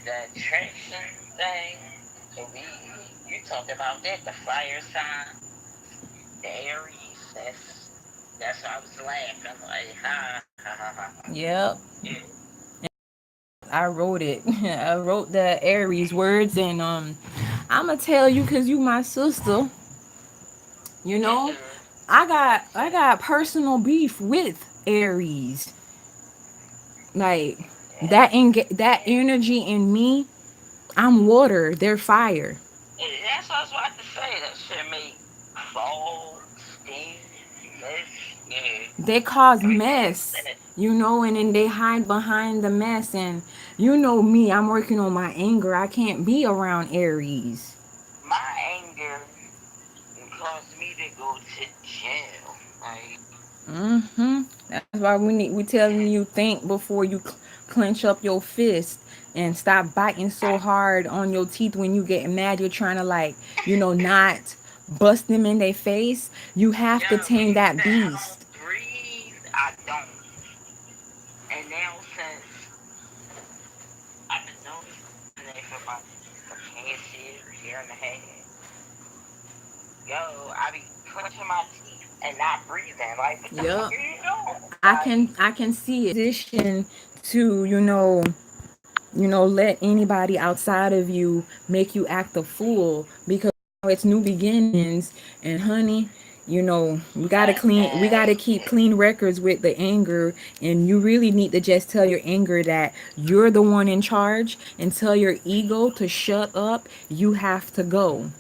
Speaker 2: the attraction thing, so you talked about that, the fire sign, the Aries, that's why I was laughing, like, ha, ha, ha, ha, ha.
Speaker 1: Yep.
Speaker 2: Yeah.
Speaker 1: I wrote it. I wrote the Aries words and I'm going to tell you because you my sister, you know.
Speaker 2: Yeah.
Speaker 1: I got personal beef with Aries. Like
Speaker 2: Yeah.
Speaker 1: that energy in me, I'm water, they're fire.
Speaker 2: That's what I was about to say. That should make fall, steam, mist, yeah,
Speaker 1: They cause
Speaker 2: everything you
Speaker 1: mess,
Speaker 2: said.
Speaker 1: and then they hide behind the mess. And you know me, I'm working on my anger. I can't be around Aries.
Speaker 2: My anger caused me to go to jail. Like,
Speaker 1: That's why we telling you think before you clench up your fist and stop biting
Speaker 2: I,
Speaker 1: so hard on your teeth when you get mad. You're trying to like, not bust them in their face. You have to
Speaker 2: yo, when
Speaker 1: tame
Speaker 2: you
Speaker 1: that
Speaker 2: said I
Speaker 1: beast.
Speaker 2: don't breathe, I don't. And now since I've been noticing it for about a past year and a half, yo, I be clenching my teeth and not breathing. Like, what the fuck
Speaker 1: Yep.
Speaker 2: are you doing?
Speaker 1: I can see it. Position to, let anybody outside of you make you act a fool, because it's new beginnings. And honey, we got to keep
Speaker 2: Exactly.
Speaker 1: clean records with the anger. And you really need to just tell your anger that you're the one in charge, and tell your ego to shut up. You have to go.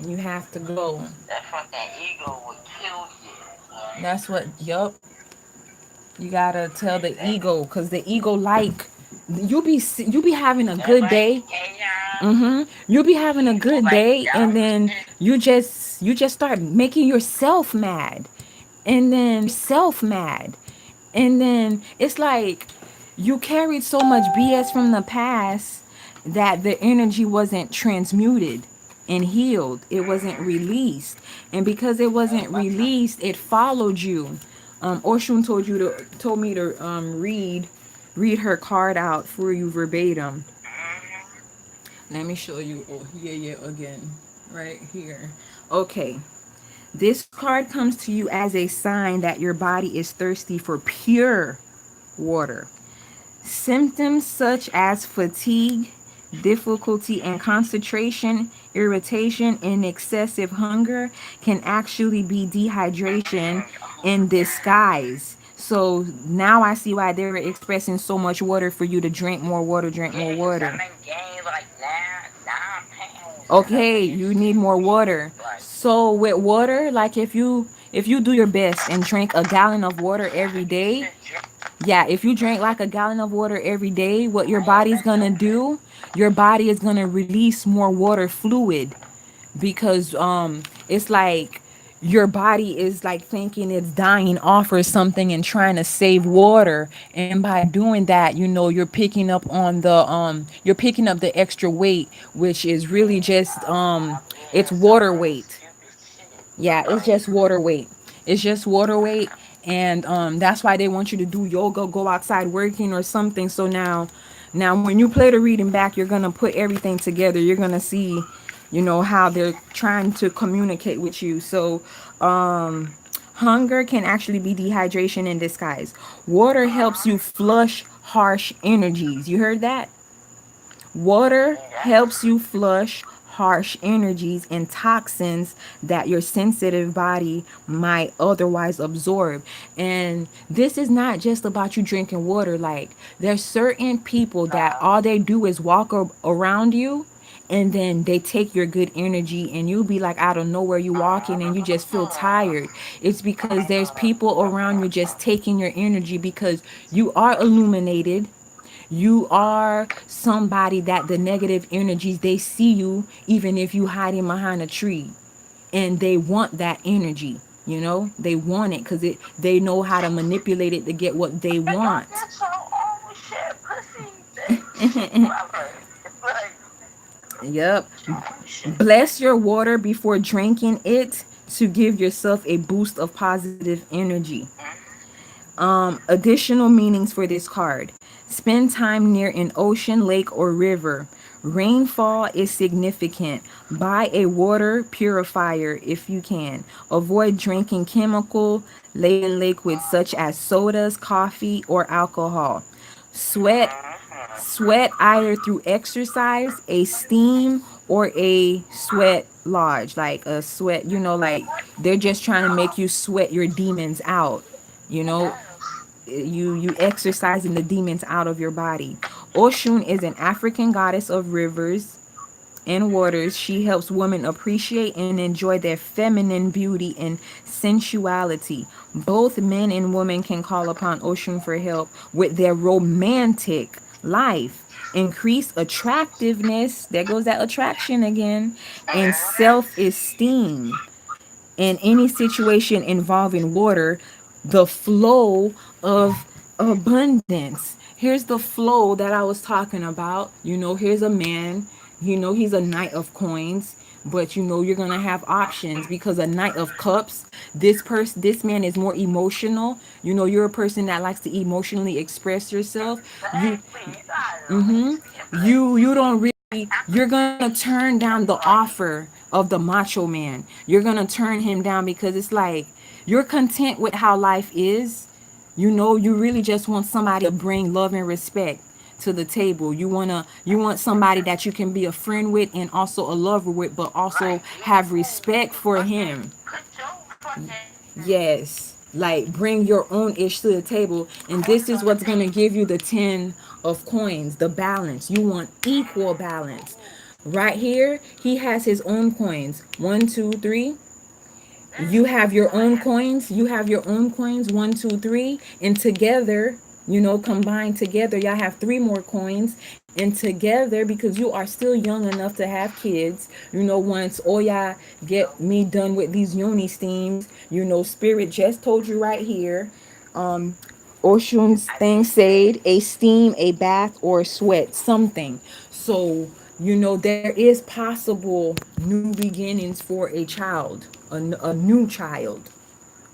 Speaker 1: You have to go.
Speaker 2: That fucking ego would kill you. Like,
Speaker 1: That's what, yup. You gotta tell the
Speaker 2: exactly.
Speaker 1: ego, because the ego, like, you be having a
Speaker 2: That
Speaker 1: good
Speaker 2: like
Speaker 1: day.
Speaker 2: chaos
Speaker 1: You'll be having a
Speaker 2: or
Speaker 1: good
Speaker 2: like
Speaker 1: day, and then
Speaker 2: dominant.
Speaker 1: you just start making yourself mad, and then self mad, and then it's like you carried so much BS from the past that the energy wasn't transmuted and healed. It wasn't
Speaker 2: Mm-hmm.
Speaker 1: released, and because it
Speaker 2: Yep,
Speaker 1: wasn't
Speaker 2: I tell.
Speaker 1: released, it followed you. Oshun told me to read her card out for you verbatim.
Speaker 2: Mm-hmm.
Speaker 1: Let me show you. Oh, yeah, again. Right here. Okay. This card comes to you as a sign that your body is thirsty for pure water. Symptoms such as fatigue, difficulty in concentration, irritation, and excessive hunger can actually be dehydration in
Speaker 2: Yeah.
Speaker 1: disguise. So now I see why they were expressing so much water for you to drink more water, drink more
Speaker 2: Yeah, because
Speaker 1: water.
Speaker 2: I'm in gained like nine pounds in a
Speaker 1: Okay,
Speaker 2: fucking
Speaker 1: you need more
Speaker 2: 6 weeks.
Speaker 1: water.
Speaker 2: Like,
Speaker 1: So with water, like if you do your best and drink a gallon of water
Speaker 2: I
Speaker 1: every
Speaker 2: used
Speaker 1: day,
Speaker 2: to drink.
Speaker 1: yeah, if you drink like a gallon of water every day, what your
Speaker 2: I ain't
Speaker 1: body's
Speaker 2: been
Speaker 1: gonna
Speaker 2: doing it.
Speaker 1: do, your body is gonna release more water fluid, because it's like your body is like thinking it's dying off or something and trying to save water. And by doing that, you're picking up the extra weight, which is really just it's
Speaker 2: Yeah, some
Speaker 1: water
Speaker 2: real
Speaker 1: weight.
Speaker 2: stupid shit.
Speaker 1: Yeah, it's
Speaker 2: Like,
Speaker 1: just water weight. It's just water weight. And that's why they want you to do yoga, go outside working or something. So now when you play the reading back, you're gonna put everything together. You're gonna see, how they're trying to communicate with you. So hunger can actually be dehydration in disguise. Water helps you flush harsh energies. You heard that? Water
Speaker 2: yeah,
Speaker 1: helps you flush harsh energies and toxins that your sensitive body might otherwise absorb. And this is not just about you drinking water. Like, there's certain people that
Speaker 2: no.
Speaker 1: all they do is walk around you, and then they take your good energy, and you'll be like out of nowhere you walking and you just feel tired. It's because there's people around you just taking your energy, because you are illuminated. You are somebody that the negative energies, they see you even if you hiding behind a tree, and they want that energy. They want it because they know how to manipulate it to get what they
Speaker 2: And go
Speaker 1: want.
Speaker 2: get your own shit, pussy, bitch. Whoever. Like,
Speaker 1: Yep.
Speaker 2: get your own shit.
Speaker 1: Bless your water before drinking it to give yourself a boost of positive energy. Additional meanings for this card: spend time near an ocean, lake, or river. Rainfall is significant. Buy a water purifier if you can. Avoid drinking chemical laden liquids such as sodas, coffee, or alcohol. Sweat Sweat either through exercise, a steam, or a sweat lodge, like a sweat, like they're just trying to make you sweat your demons out. You know, you exercising the demons out of your body. Oshun is an African goddess of rivers and waters. She helps women appreciate and enjoy their feminine beauty and sensuality. Both men and women can call upon Oshun for help with their romantic life, increase attractiveness, there goes that attraction again, and self esteem. In any situation involving water, the flow of abundance. Here's the flow that I was talking about. Here's a man, he's a knight of coins, but you're going to have options because a knight of cups, this man is more emotional. You're a person that likes to emotionally express yourself. You
Speaker 2: Exactly. You know,
Speaker 1: mhm you don't really, you're gonna turn down the offer of the macho man. You're gonna turn him down because it's like you're content with how life is. You really just want somebody to bring love and respect to the table. You want somebody that you can be a friend with and also a lover with, but also
Speaker 2: right.
Speaker 1: have respect for
Speaker 2: But then
Speaker 1: him.
Speaker 2: put your fucking
Speaker 1: Yes, like bring your own ish to the table, and
Speaker 2: coins
Speaker 1: this
Speaker 2: on
Speaker 1: is
Speaker 2: the
Speaker 1: what's going to
Speaker 2: table.
Speaker 1: give you the 10 of coins, the balance. You want equal balance. Right here, he has his own coins. One, two, three. You have your own
Speaker 2: Man,
Speaker 1: coins. You have your own coins. One, two, three. And together, combined together, y'all have three more coins. And together, because you are still young enough to have kids, once all y'all get me done with these yoni steams, Spirit just told you right here. Oshun's
Speaker 2: I
Speaker 1: thing
Speaker 2: did say,
Speaker 1: said a steam, a bath, or sweat, something. So, there is possible new beginnings for a child, a new child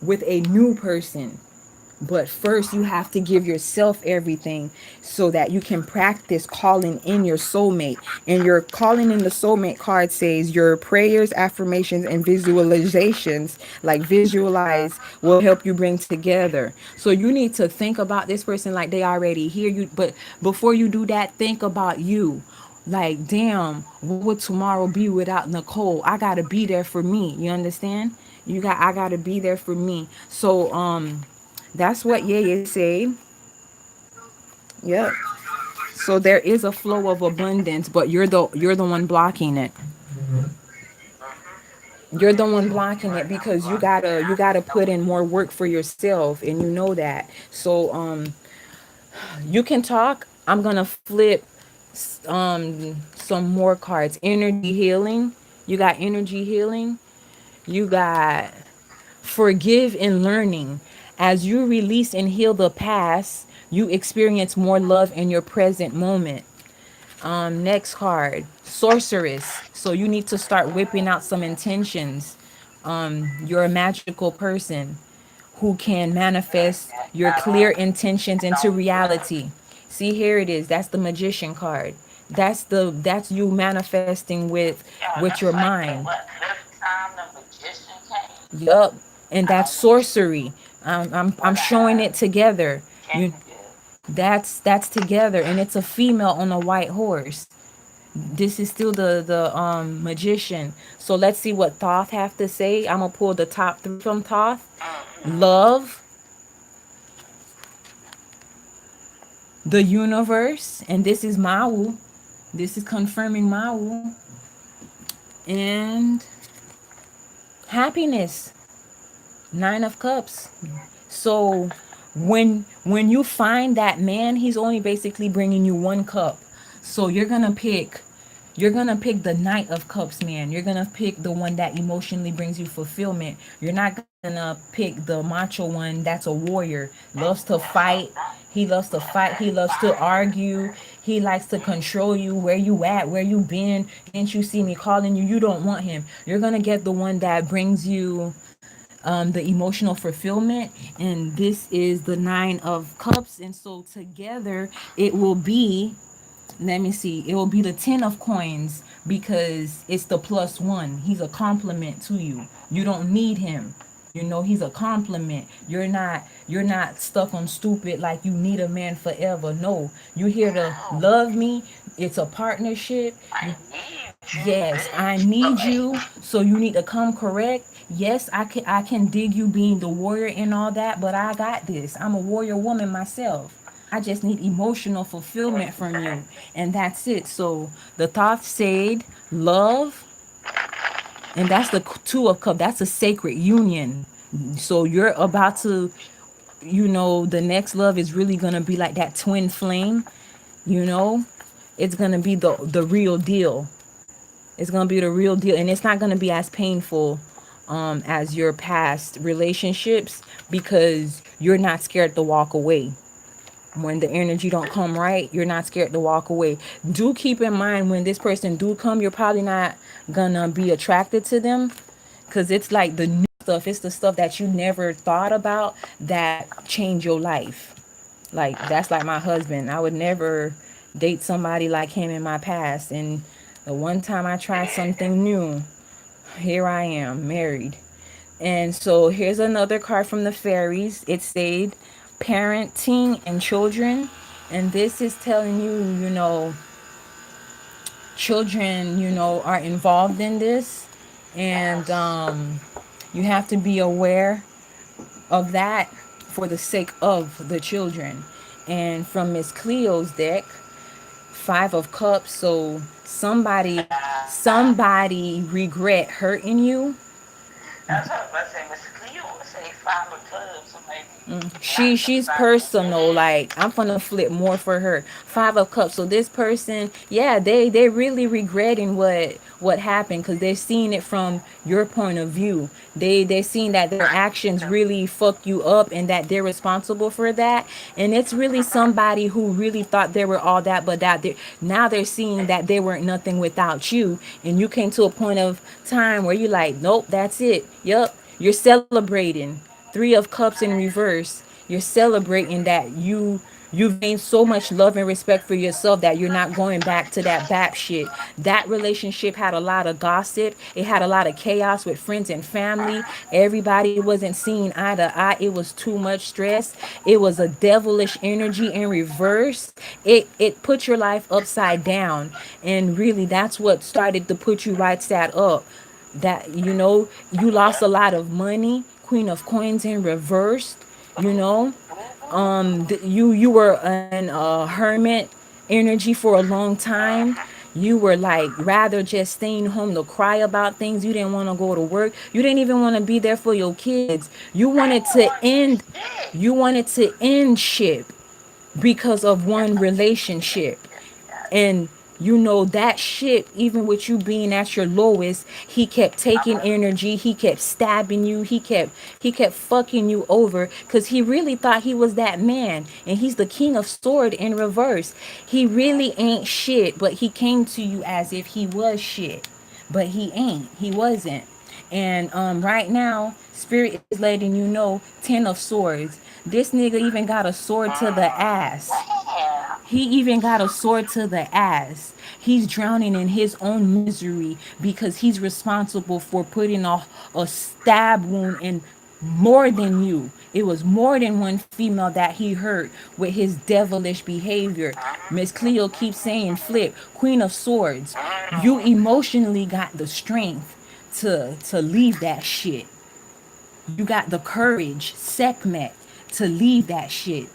Speaker 1: with a new person. But first, you have to give yourself everything so that you can practice calling in your soulmate. And your calling in the soulmate card says your prayers, affirmations, and visualizations, like visualize, will help you bring together. So you need to think about this person like they already hear you. But before you do that, think about you. Like, damn, what would tomorrow be without Nicole? I gotta be there for me. You understand? I gotta be there for me. So that's what Yeye say. Yep. So there is a flow of abundance, but you're the one blocking it. You're the one blocking it
Speaker 2: but
Speaker 1: because you
Speaker 2: I'm
Speaker 1: gotta you gotta
Speaker 2: not
Speaker 1: put in more work for yourself, and you know that. So you can talk. I'm gonna flip some more cards. Energy healing. You got energy healing. You got forgive and learning. As you release and heal the past, you experience more love in your present moment. Next card, sorceress. So you need to start whipping out some intentions. You're a magical person who can manifest your
Speaker 2: at
Speaker 1: clear
Speaker 2: all.
Speaker 1: intentions into
Speaker 2: So good.
Speaker 1: reality. See, here it is. That's the magician card. That's you manifesting
Speaker 2: Yeah,
Speaker 1: with your
Speaker 2: that's like the
Speaker 1: mind.
Speaker 2: what fifth time the magician came.
Speaker 1: Yup. And
Speaker 2: I
Speaker 1: that's
Speaker 2: don't know
Speaker 1: sorcery. I'm
Speaker 2: what
Speaker 1: showing it together.
Speaker 2: can
Speaker 1: You
Speaker 2: you give.
Speaker 1: that's together, and it's a female on a white horse. This is still the magician. So let's see what Thoth have to say. I'm gonna pull the top three from Thoth.
Speaker 2: Mm-hmm.
Speaker 1: Love, the universe, and this is Mawu. This is confirming Mawu. And happiness. Nine of Cups. So when you find that man, he's only basically bringing you one cup. So you're gonna pick the Knight of Cups man. You're gonna pick the one that emotionally brings you fulfillment. You're not gonna pick the macho one that's a warrior, loves to fight. He loves to fight. He loves to argue. He likes to control you. Where you at? Where you been? Can't you see me calling you? You don't want him. You're gonna get the one that brings you the emotional fulfillment, and this is the Nine of Cups. And so together it will be, let me see, it will be the 10 of coins because it's the plus one. He's a compliment to you. You don't need him. You know, he's a compliment. You're not stuck on stupid like you need a man forever. No, you're here to
Speaker 2: No,
Speaker 1: love me. It's a partnership.
Speaker 2: I need you,
Speaker 1: Yes, I
Speaker 2: bitch.
Speaker 1: need
Speaker 2: Like,
Speaker 1: you, so you need to come correct. Yes, I can dig you being the warrior and all that, but I got this. I'm a warrior woman myself. I just need emotional fulfillment from you, and that's it. So the thought said love, and that's the two of cup. That's a sacred union. So you're about to, the next love is really gonna be like that twin flame. You know, it's gonna be the real deal. It's gonna be the real deal, and it's not gonna be as painful as your past relationships, because you're not scared to walk away. When the energy don't come right, you're not scared to walk away. Do keep in mind, when this person do come, you're probably not gonna be attracted to them, because it's like the new stuff. It's the stuff that you never thought about that change your life. Like, that's like my husband. I would never date somebody like him in my past, and the one time I tried something new, here I am, married. And so here's another card from the fairies. It said parenting and children. And this is telling you, children, are involved in this. And
Speaker 2: yes.
Speaker 1: you have to be aware of that for the sake of the children. And from Miss Cleo's deck, Five of Cups. So somebody regret hurting you.
Speaker 2: That's what I was about to say. Miss Cleo would say 5 of clubs, or maybe
Speaker 1: She
Speaker 2: not the
Speaker 1: she's
Speaker 2: 5 of
Speaker 1: personal.
Speaker 2: clubs.
Speaker 1: Like, I'm gonna flip more for her. Five of Cups. So this person, yeah, they really regretting what happened, because they're seeing it from your point of view. They're seeing that their actions really fuck you up, and that they're responsible for that. And it's really somebody who really thought they were all that, but that now they're seeing that they weren't nothing without you. And you came to a point of time where you're like, nope, that's it. Yup, you're celebrating. Three of Cups in reverse. You're celebrating that you've gained so much love and respect for yourself that you're not going back to that bap shit. That relationship had a lot of gossip. It had a lot of chaos with friends and family. Everybody wasn't seeing eye to eye. It was too much stress. It was a devilish energy in reverse. It put your life upside down. And really, that's what started to put you right side up. That, you lost a
Speaker 2: Yep.
Speaker 1: lot of money. Queen of Coins in reversed. you know you were an hermit energy for a long time. You were like rather just staying home to cry about things. You didn't want to go to work. You didn't even want to be there for your kids. You
Speaker 2: I
Speaker 1: wanted
Speaker 2: didn't
Speaker 1: to
Speaker 2: want to
Speaker 1: end
Speaker 2: shit.
Speaker 1: you wanted to end ship because of one relationship. And that shit, even with you being at your lowest, he kept taking energy, he kept stabbing you, he kept fucking you over, because he really thought he was that man. And he's the king of sword in reverse. He really ain't shit, but he came to you as if he was shit. But he wasn't. And right now, spirit is letting you know, 10 of Swords. This nigga even got a sword to the ass.
Speaker 2: Damn.
Speaker 1: He even got a sword to the ass. He's drowning in his own misery because he's responsible for putting a stab wound in more than you. It was more than one female that he hurt with his devilish behavior. Miss Cleo keeps saying, flip, Queen of Swords. You emotionally got the strength to leave that shit. You got the courage, Sekhmet, to leave that shit.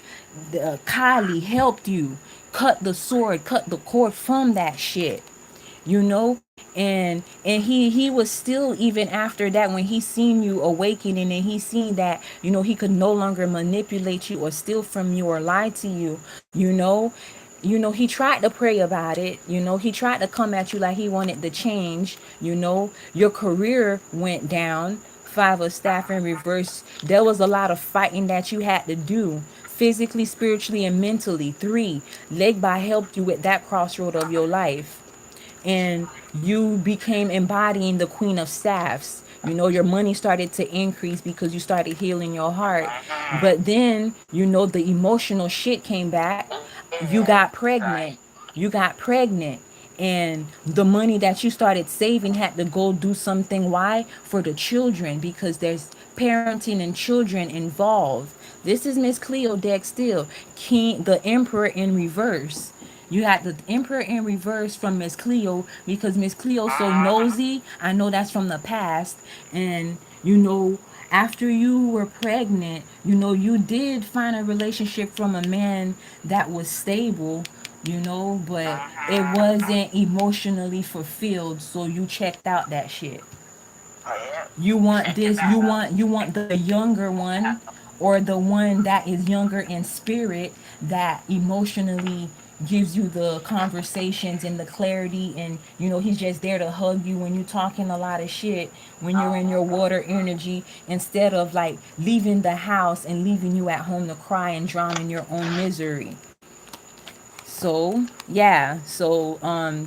Speaker 1: The Kali helped you cut the sword, cut the cord from that shit. And he was still, even after that, when he seen you awakening, and he seen that he could no longer manipulate you or steal from you or lie to you. He tried to pray about it. He tried to come at you like he wanted to change. Your career went down. Five of Staff in reverse. There was a lot of fighting that you had to do, physically, spiritually, and mentally. Three, Legba helped you with that crossroad of your life, and you became embodying the Queen of Staffs. Your money started to increase because you started healing your heart. But then, the emotional shit came back. You got
Speaker 2: Right.
Speaker 1: pregnant. You got pregnant. And the money that you started saving had to go do something. Why? For the children, because there's parenting and children involved. This is Miss Cleo deck still. King, the Emperor in reverse. You had the Emperor in reverse from Miss Cleo because Miss Cleo so nosy. I know that's from the past, and after you were pregnant, you did find a relationship from a man that was stable, but it wasn't emotionally fulfilled, so you checked out that shit.
Speaker 2: Yeah.
Speaker 1: You want
Speaker 2: Check it
Speaker 1: this,
Speaker 2: out.
Speaker 1: you want the younger one, or the one that is younger in spirit, that emotionally gives you the conversations and the clarity, and he's just there to hug you when you're talking a lot of shit, when you're in your water energy, instead of like leaving the house and leaving you at home to cry and drown in your own misery. So yeah, so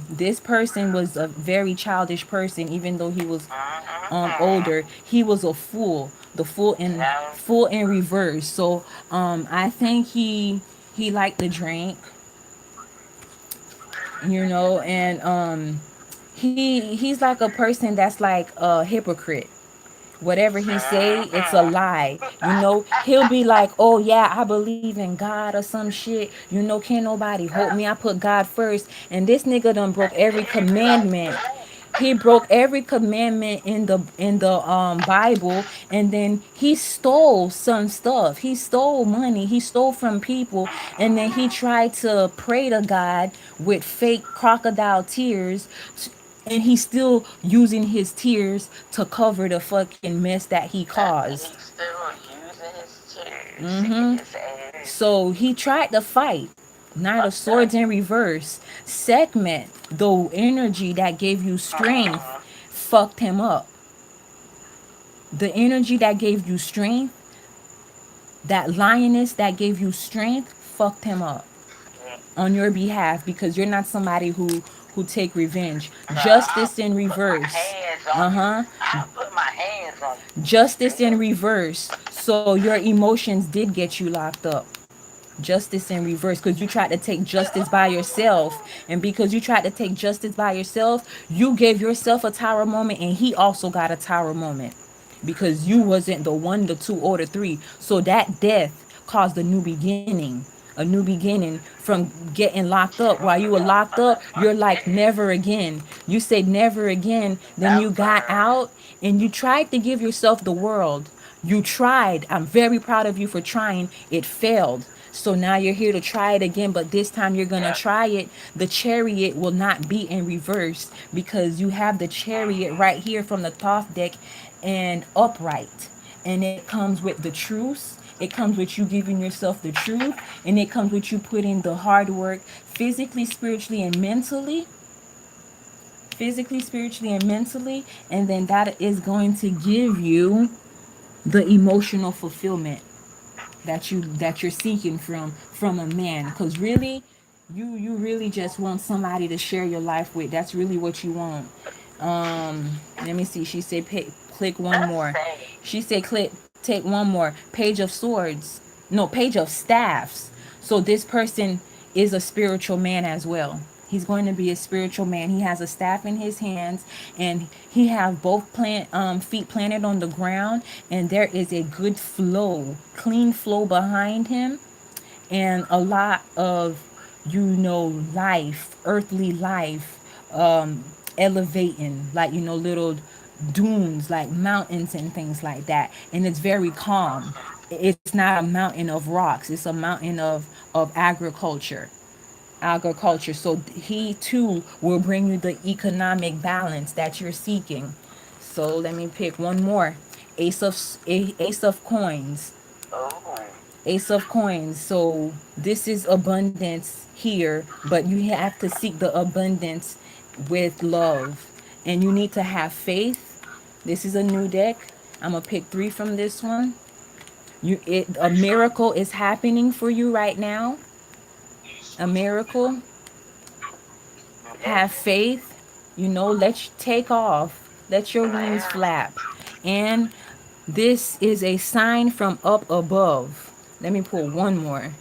Speaker 1: this person was a very childish person, even though he was older. He was a fool, the
Speaker 2: No.
Speaker 1: fool in reverse. So I think he liked to drink, and he's like a person that's like a hypocrite. Whatever he say, it's a lie. He'll be like, oh yeah, I believe in God or some shit. Can't nobody hold me, I put God first. And this nigga done broke every commandment. He broke every commandment in the Bible, and then he stole some stuff. He stole money, he stole from people, and then he tried to pray to God with fake crocodile tears, and he's still using his tears to cover the fucking mess that he caused.
Speaker 2: He's still using his chairs to get his ass
Speaker 1: So he tried to fight. Knight of
Speaker 2: fucked up.
Speaker 1: Swords in reverse. Segment, the energy that gave you strength,
Speaker 2: Uh,
Speaker 1: fucked him up. The energy that gave you strength, that lioness that gave you strength, fucked him up on your behalf, because you're not somebody who take revenge.
Speaker 2: I'll
Speaker 1: Justice in
Speaker 2: put my
Speaker 1: reverse.
Speaker 2: hands on you.
Speaker 1: Uh-huh.
Speaker 2: I'll put my hands on you.
Speaker 1: Justice in reverse. So your emotions did get you locked up. Justice in reverse, because you tried to take justice by yourself, and because you tried to take justice by yourself, you gave yourself a tower moment, and he also got a tower moment, because you wasn't the one, the two, or the three. So that death caused a new beginning. A new beginning from getting locked up. While you were locked up, you're like, never again. You said never again. Then you got
Speaker 2: Never.
Speaker 1: out and you tried to give yourself the world. You tried. I'm very proud of you for trying. It failed. So now you're here to try it again, but this time you're going to
Speaker 2: Yep.
Speaker 1: try it. The chariot will not be in reverse, because you have the chariot right here from the Thoth deck and upright. And it comes with the truth. It comes with you giving yourself the truth. And it comes with you putting the hard work physically, spiritually, and mentally. Physically, spiritually, and mentally. And then that is going to give you the emotional fulfillment that you're seeking from a man, because really you really just want somebody to share your life with. That's really what you want. Let me see. She said click one
Speaker 2: That's
Speaker 1: more.
Speaker 2: sad.
Speaker 1: She said click take one more. Page of swords, no, page of staffs. So this person is a spiritual man as well. He's going to be a spiritual man. He has a staff in his hands, and he have both feet planted on the ground, and there is a good flow, clean flow behind him, and a lot of life, earthly life, elevating, like little dunes, like mountains and things like that, and it's very calm. It's not a mountain of rocks, it's a mountain of agriculture. So he too will bring you the economic balance that you're seeking. So let me pick one more. Ace of coins.
Speaker 2: Oh.
Speaker 1: Ace of coins. So this is abundance here, but you have to seek the abundance with love, and you need to have faith. This is a new deck. I'm gonna pick three from this one. A miracle is happening for you right now. A miracle. Have
Speaker 2: Yes.
Speaker 1: faith. Let you take off. Let your wings
Speaker 2: Yeah.
Speaker 1: flap. And this is a sign from up above. Let me pull one more.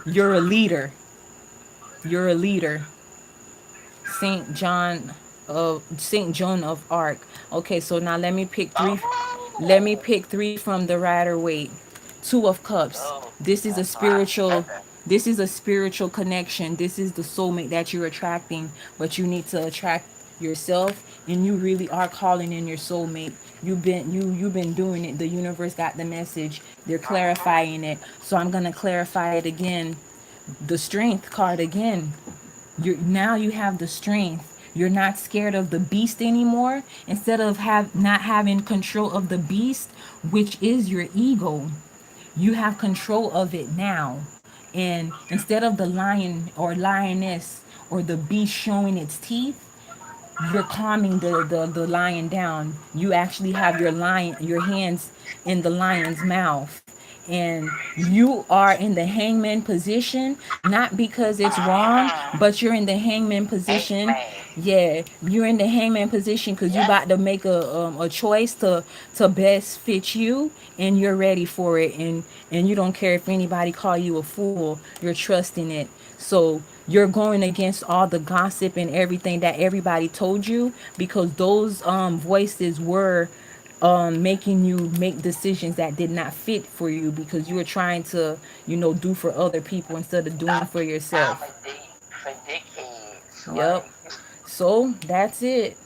Speaker 1: You're a leader. You're a leader. Saint John of Arc. Okay, so now let me pick three. Let me pick three from the Rider Waite. Two of Cups.
Speaker 2: Oh,
Speaker 1: This is a
Speaker 2: that's a lot
Speaker 1: spiritual.
Speaker 2: better.
Speaker 1: This is a spiritual connection. This is the soulmate that you're attracting, but you need to attract yourself, and you really are calling in your soulmate. You've been doing it. The universe got the message. They're
Speaker 2: Mm-hmm.
Speaker 1: clarifying it. So I'm gonna clarify it again. The Strength card again. You have the strength. You're not scared of the beast anymore. Instead of have not having control of the beast, which is your ego, you have control of it now. And instead of the lion or lioness or the beast showing its teeth, you're calming the lion down. You actually have your hands in the lion's mouth, and you are in the hangman position, not because it's wrong,
Speaker 2: Mm-hmm.
Speaker 1: but you're in the hangman position.
Speaker 2: Amen.
Speaker 1: Yeah, you're in the hangman position because you
Speaker 2: Yep.
Speaker 1: about to make a choice to best fit you, and you're ready for it, and you don't care if anybody call you a fool. You're trusting it. So you're going against all the gossip and everything that everybody told you, because those voices were making you make decisions that did not fit for you, because you were trying to, do for other people instead of doing
Speaker 2: Stop
Speaker 1: for yourself.
Speaker 2: accommodate for dickheads.
Speaker 1: Yep.
Speaker 2: Like,
Speaker 1: So that's it.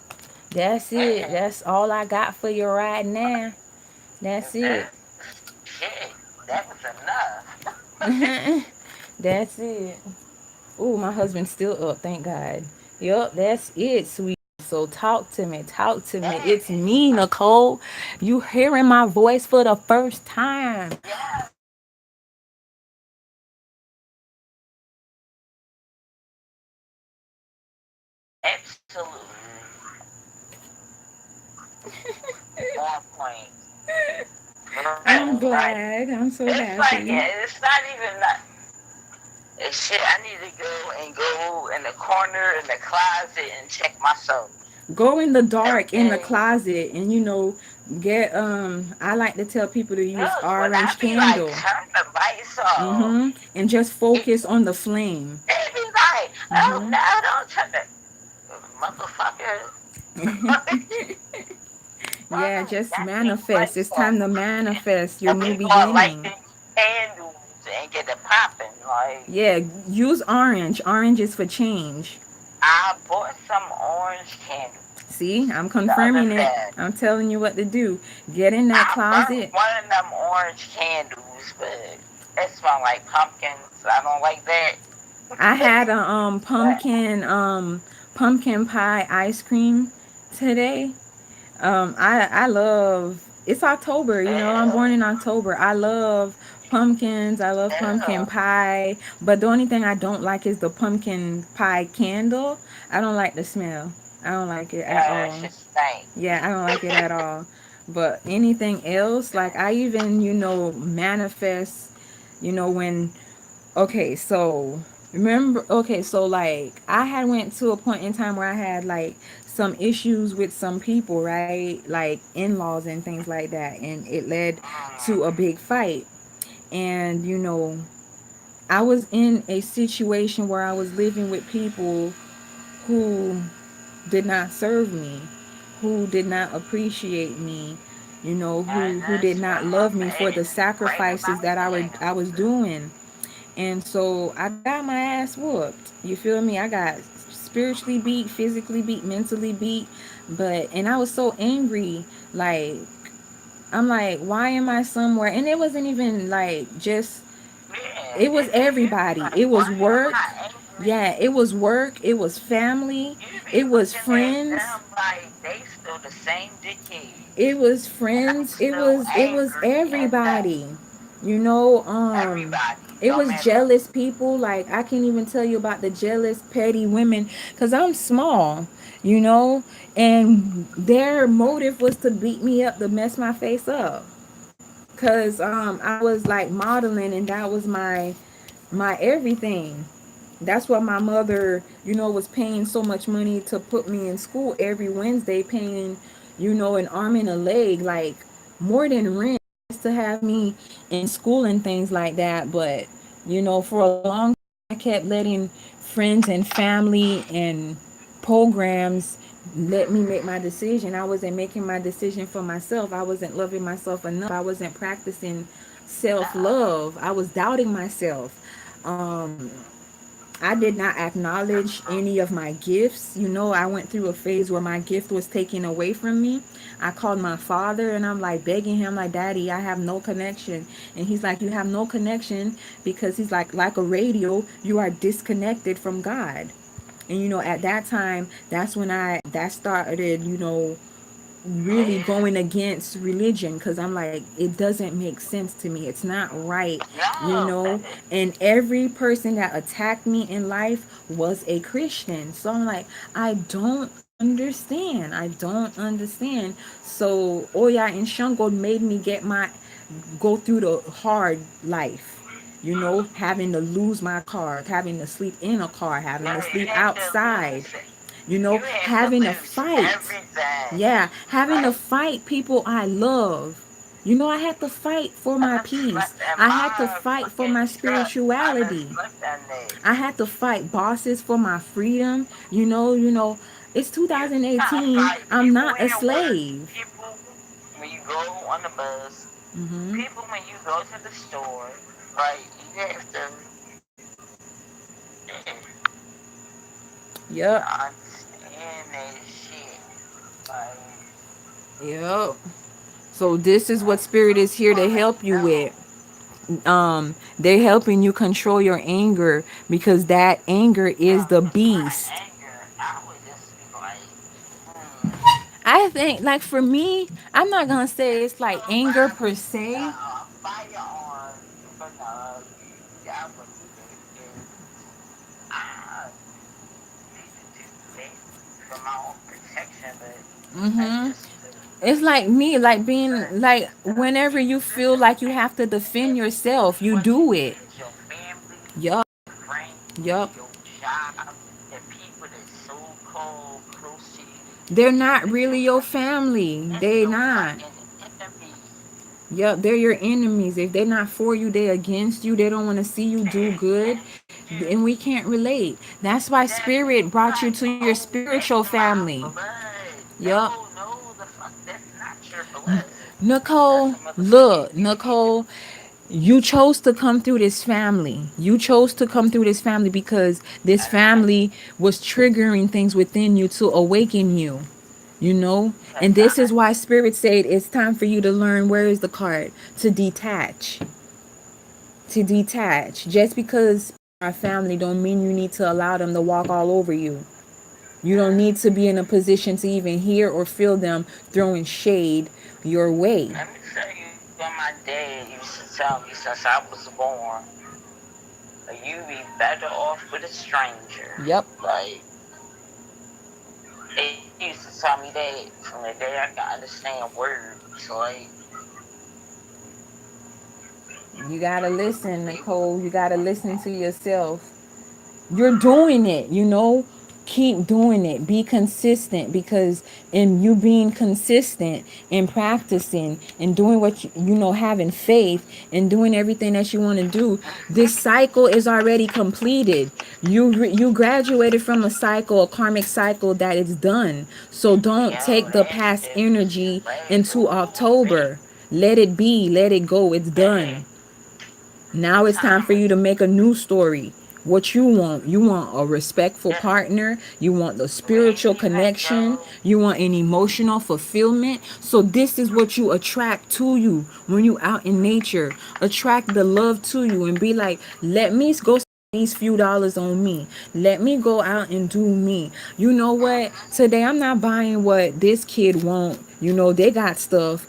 Speaker 1: That's it. That's all I got for you right now. That's it.
Speaker 2: that shit. That was enough.
Speaker 1: That's it. Oh, my husband's still up, thank God. Yup, that's it, sweet. So talk to me. Talk to me. It's
Speaker 2: Hey,
Speaker 1: me, Nicole. You hearing my voice for the first time.
Speaker 2: yeah, absolutely on point.
Speaker 1: I'm
Speaker 2: Like,
Speaker 1: glad. I'm so
Speaker 2: it's like
Speaker 1: happy.
Speaker 2: it's not even that. It's shit. I need to go in the corner in the closet and check myself.
Speaker 1: Go in the dark in the
Speaker 2: And
Speaker 1: closet and get I like to tell people to use
Speaker 2: look, when I
Speaker 1: orange
Speaker 2: be like,
Speaker 1: candle.
Speaker 2: turn the lights off,
Speaker 1: And just
Speaker 2: it,
Speaker 1: focus on the flame.
Speaker 2: it be like, oh no, don't turn the motherfucker.
Speaker 1: Yeah,
Speaker 2: Fuck,
Speaker 1: just
Speaker 2: got these
Speaker 1: manifest.
Speaker 2: lights
Speaker 1: It's
Speaker 2: off.
Speaker 1: time to manifest your
Speaker 2: And
Speaker 1: new
Speaker 2: we gonna light
Speaker 1: beginning.
Speaker 2: these candles and get it popping. Like,
Speaker 1: Yeah, use orange. Orange is for change.
Speaker 2: I bought some orange candles
Speaker 1: See, I'm
Speaker 2: the other
Speaker 1: confirming it.
Speaker 2: day.
Speaker 1: I'm telling you what to do. Get in that
Speaker 2: I burnt
Speaker 1: closet.
Speaker 2: one of them orange candles, but it smelled like pumpkins. I don't like that.
Speaker 1: I had a
Speaker 2: But
Speaker 1: pumpkin pie ice cream today. I love, it's October, I'm born
Speaker 2: ew,
Speaker 1: in October. I love pumpkins. I love pumpkin
Speaker 2: ew.
Speaker 1: pie. But the only thing I don't like is the pumpkin pie candle. I don't like the smell. I don't like it at
Speaker 2: Yeah, that
Speaker 1: all.
Speaker 2: shit stink.
Speaker 1: Yeah, I don't like it at all. But anything else, like I even, manifest, when okay, so remember, okay, so like I had went to a point in time where I had like some issues with some people, right? Like in-laws and things like that, and it led to a
Speaker 2: Mm,
Speaker 1: big fight. And I was in a situation where I was living with people who did not serve me, who did not appreciate me,
Speaker 2: I
Speaker 1: who did
Speaker 2: just
Speaker 1: not love me for
Speaker 2: made
Speaker 1: the
Speaker 2: right
Speaker 1: sacrifices
Speaker 2: about
Speaker 1: that I
Speaker 2: that.
Speaker 1: was doing. And so I got my ass whooped. You feel me? I got spiritually beat, physically beat, mentally beat. And I was so angry. Like, I'm like, why am I somewhere? And it wasn't even like just,
Speaker 2: Yeah,
Speaker 1: it was
Speaker 2: and you be
Speaker 1: everybody.
Speaker 2: like,
Speaker 1: It was
Speaker 2: why am
Speaker 1: work.
Speaker 2: I
Speaker 1: Yeah,
Speaker 2: angry?
Speaker 1: it was work. It was family.
Speaker 2: You be
Speaker 1: It was
Speaker 2: looking at
Speaker 1: friends.
Speaker 2: them like they still the same dickheads,
Speaker 1: It was
Speaker 2: and I'm
Speaker 1: friends. It
Speaker 2: still
Speaker 1: was it was
Speaker 2: angry at them.
Speaker 1: everybody. You know,
Speaker 2: Everybody,
Speaker 1: it
Speaker 2: don't
Speaker 1: was
Speaker 2: matter.
Speaker 1: jealous people. Like I can't even tell you about the jealous petty women cuz I'm small, you know, and their motive was to beat me up, to mess my face up. Cuz I was like modeling, and that was my everything. That's what my mother, was paying so much money to put me in school every Wednesday, paying, an arm and a leg, like more than rent, just to have me in school and things like that. But, for a long time, I kept letting friends and family and programs let me make my decision. I wasn't making my decision for myself. I wasn't loving myself enough. I wasn't practicing self
Speaker 2: No.
Speaker 1: love. I was doubting myself. I did not acknowledge any of my gifts. You know, I went through a phase where my gift was taken away from me. I called my father and I'm like begging him, like, Daddy, I have no connection. And he's like, you have no connection because he's like a radio, you are disconnected from God. And you know, at that time, that's when that started, you know, really
Speaker 2: Yeah.
Speaker 1: going against religion, because I'm like, it doesn't make sense to me. It's not right, you
Speaker 2: No.
Speaker 1: know. And every person that attacked me in life was a Christian. So I'm like, I don't understand. I don't understand. So Oya and Shango made me go through the hard life. You know, having to lose my car, having to sleep in a car, having
Speaker 2: No,
Speaker 1: to
Speaker 2: you
Speaker 1: sleep
Speaker 2: have to
Speaker 1: outside,
Speaker 2: lose it.
Speaker 1: you know,
Speaker 2: You have to
Speaker 1: having to
Speaker 2: lose
Speaker 1: fight.
Speaker 2: everything.
Speaker 1: Yeah, having to
Speaker 2: Like,
Speaker 1: fight people I love. You know, I had to fight for my
Speaker 2: I
Speaker 1: peace.
Speaker 2: slept in
Speaker 1: I had to
Speaker 2: my
Speaker 1: fight for
Speaker 2: fucking
Speaker 1: my
Speaker 2: truck. I done
Speaker 1: spirituality.
Speaker 2: slept in there.
Speaker 1: I had to fight bosses for my freedom. It's
Speaker 2: You gotta
Speaker 1: 2018.
Speaker 2: fight
Speaker 1: I'm
Speaker 2: people
Speaker 1: not
Speaker 2: in
Speaker 1: a
Speaker 2: your work.
Speaker 1: slave.
Speaker 2: People when you go on the bus.
Speaker 1: Mhm.
Speaker 2: People when you go to the store. Like, you have to, yeah,
Speaker 1: Yep.
Speaker 2: understand that shit. Like,
Speaker 1: Yep. So this is what spirit is here to
Speaker 2: like,
Speaker 1: help you
Speaker 2: no.
Speaker 1: with. They're helping you control your anger, because that anger is the
Speaker 2: It's not
Speaker 1: beast.
Speaker 2: anger. I would just be like, hmm.
Speaker 1: I think, like, for me, I'm not gonna say it's like
Speaker 2: So
Speaker 1: anger
Speaker 2: buy
Speaker 1: per
Speaker 2: me
Speaker 1: se.
Speaker 2: a firearm. But no, I wouldn't do that because I need to do that for my own protection. But that's
Speaker 1: Mm-hmm.
Speaker 2: just the
Speaker 1: It's like me, like being
Speaker 2: certain
Speaker 1: like, whenever you
Speaker 2: just
Speaker 1: feel
Speaker 2: the
Speaker 1: like you
Speaker 2: fact
Speaker 1: have to defend
Speaker 2: that
Speaker 1: yourself, you
Speaker 2: what it
Speaker 1: do it.
Speaker 2: is, your family,
Speaker 1: Yup.
Speaker 2: your friends,
Speaker 1: Yup.
Speaker 2: your job, the people that's so called close to you,
Speaker 1: They're
Speaker 2: the people
Speaker 1: not
Speaker 2: that you
Speaker 1: really your
Speaker 2: trust,
Speaker 1: family.
Speaker 2: it's
Speaker 1: They
Speaker 2: your
Speaker 1: not.
Speaker 2: fucking enemy.
Speaker 1: Yup. They're your enemies. If they're not for you, they're against you. They don't want to see you do good.
Speaker 2: Against
Speaker 1: And
Speaker 2: you.
Speaker 1: we can't relate. That's why
Speaker 2: That
Speaker 1: spirit brought you
Speaker 2: like,
Speaker 1: to your
Speaker 2: oh,
Speaker 1: spiritual
Speaker 2: that's my
Speaker 1: family.
Speaker 2: blood.
Speaker 1: Yup.
Speaker 2: No, no, the fuck, that's not your blood. That's
Speaker 1: Nicole,
Speaker 2: a motherfucking,
Speaker 1: look,
Speaker 2: you need to,
Speaker 1: Nicole, you chose to come through this family. You chose to come through this family because this
Speaker 2: and I,
Speaker 1: family was triggering things within you to awaken you. You know? And
Speaker 2: cause
Speaker 1: this is
Speaker 2: I,
Speaker 1: why Spirit said it's time for you to learn, where is the card? To detach. To detach. Just because our family don't mean you need to allow them to walk all over you. You don't need to be in a position to even hear or feel them throwing shade your way.
Speaker 2: let me tell you what my dad used to tell me since I was born. You be better off with a stranger.
Speaker 1: Yep.
Speaker 2: Like, he used to tell me that from the day I could understand words. Like,
Speaker 1: You gotta listen,
Speaker 2: he was,
Speaker 1: Nicole. You gotta listen to yourself. You're doing it, you know. Keep doing it. Be consistent, because in you being consistent and practicing and doing what you know, having faith and doing everything that you want to do, this cycle is already completed. You graduated from a cycle, a karmic cycle that is done. So don't
Speaker 2: yo,
Speaker 1: take the
Speaker 2: that
Speaker 1: past
Speaker 2: shit was
Speaker 1: energy
Speaker 2: way
Speaker 1: into
Speaker 2: over with.
Speaker 1: October. Let it be. Let it go. It's
Speaker 2: Yeah.
Speaker 1: done.
Speaker 2: What
Speaker 1: Now it's time
Speaker 2: time
Speaker 1: for
Speaker 2: is
Speaker 1: you to
Speaker 2: it?
Speaker 1: make a new story. What you want. You want a respectful
Speaker 2: Yeah.
Speaker 1: partner. You want the
Speaker 2: We
Speaker 1: spiritual
Speaker 2: ain't even
Speaker 1: connection.
Speaker 2: go.
Speaker 1: You want an emotional fulfillment. So this is what you attract to you when you out in nature. Attract the love to you and be like, let me go spend these few dollars on me. Let me go out and do me. You know what? Today I'm not buying what this kid want. You know, they got stuff.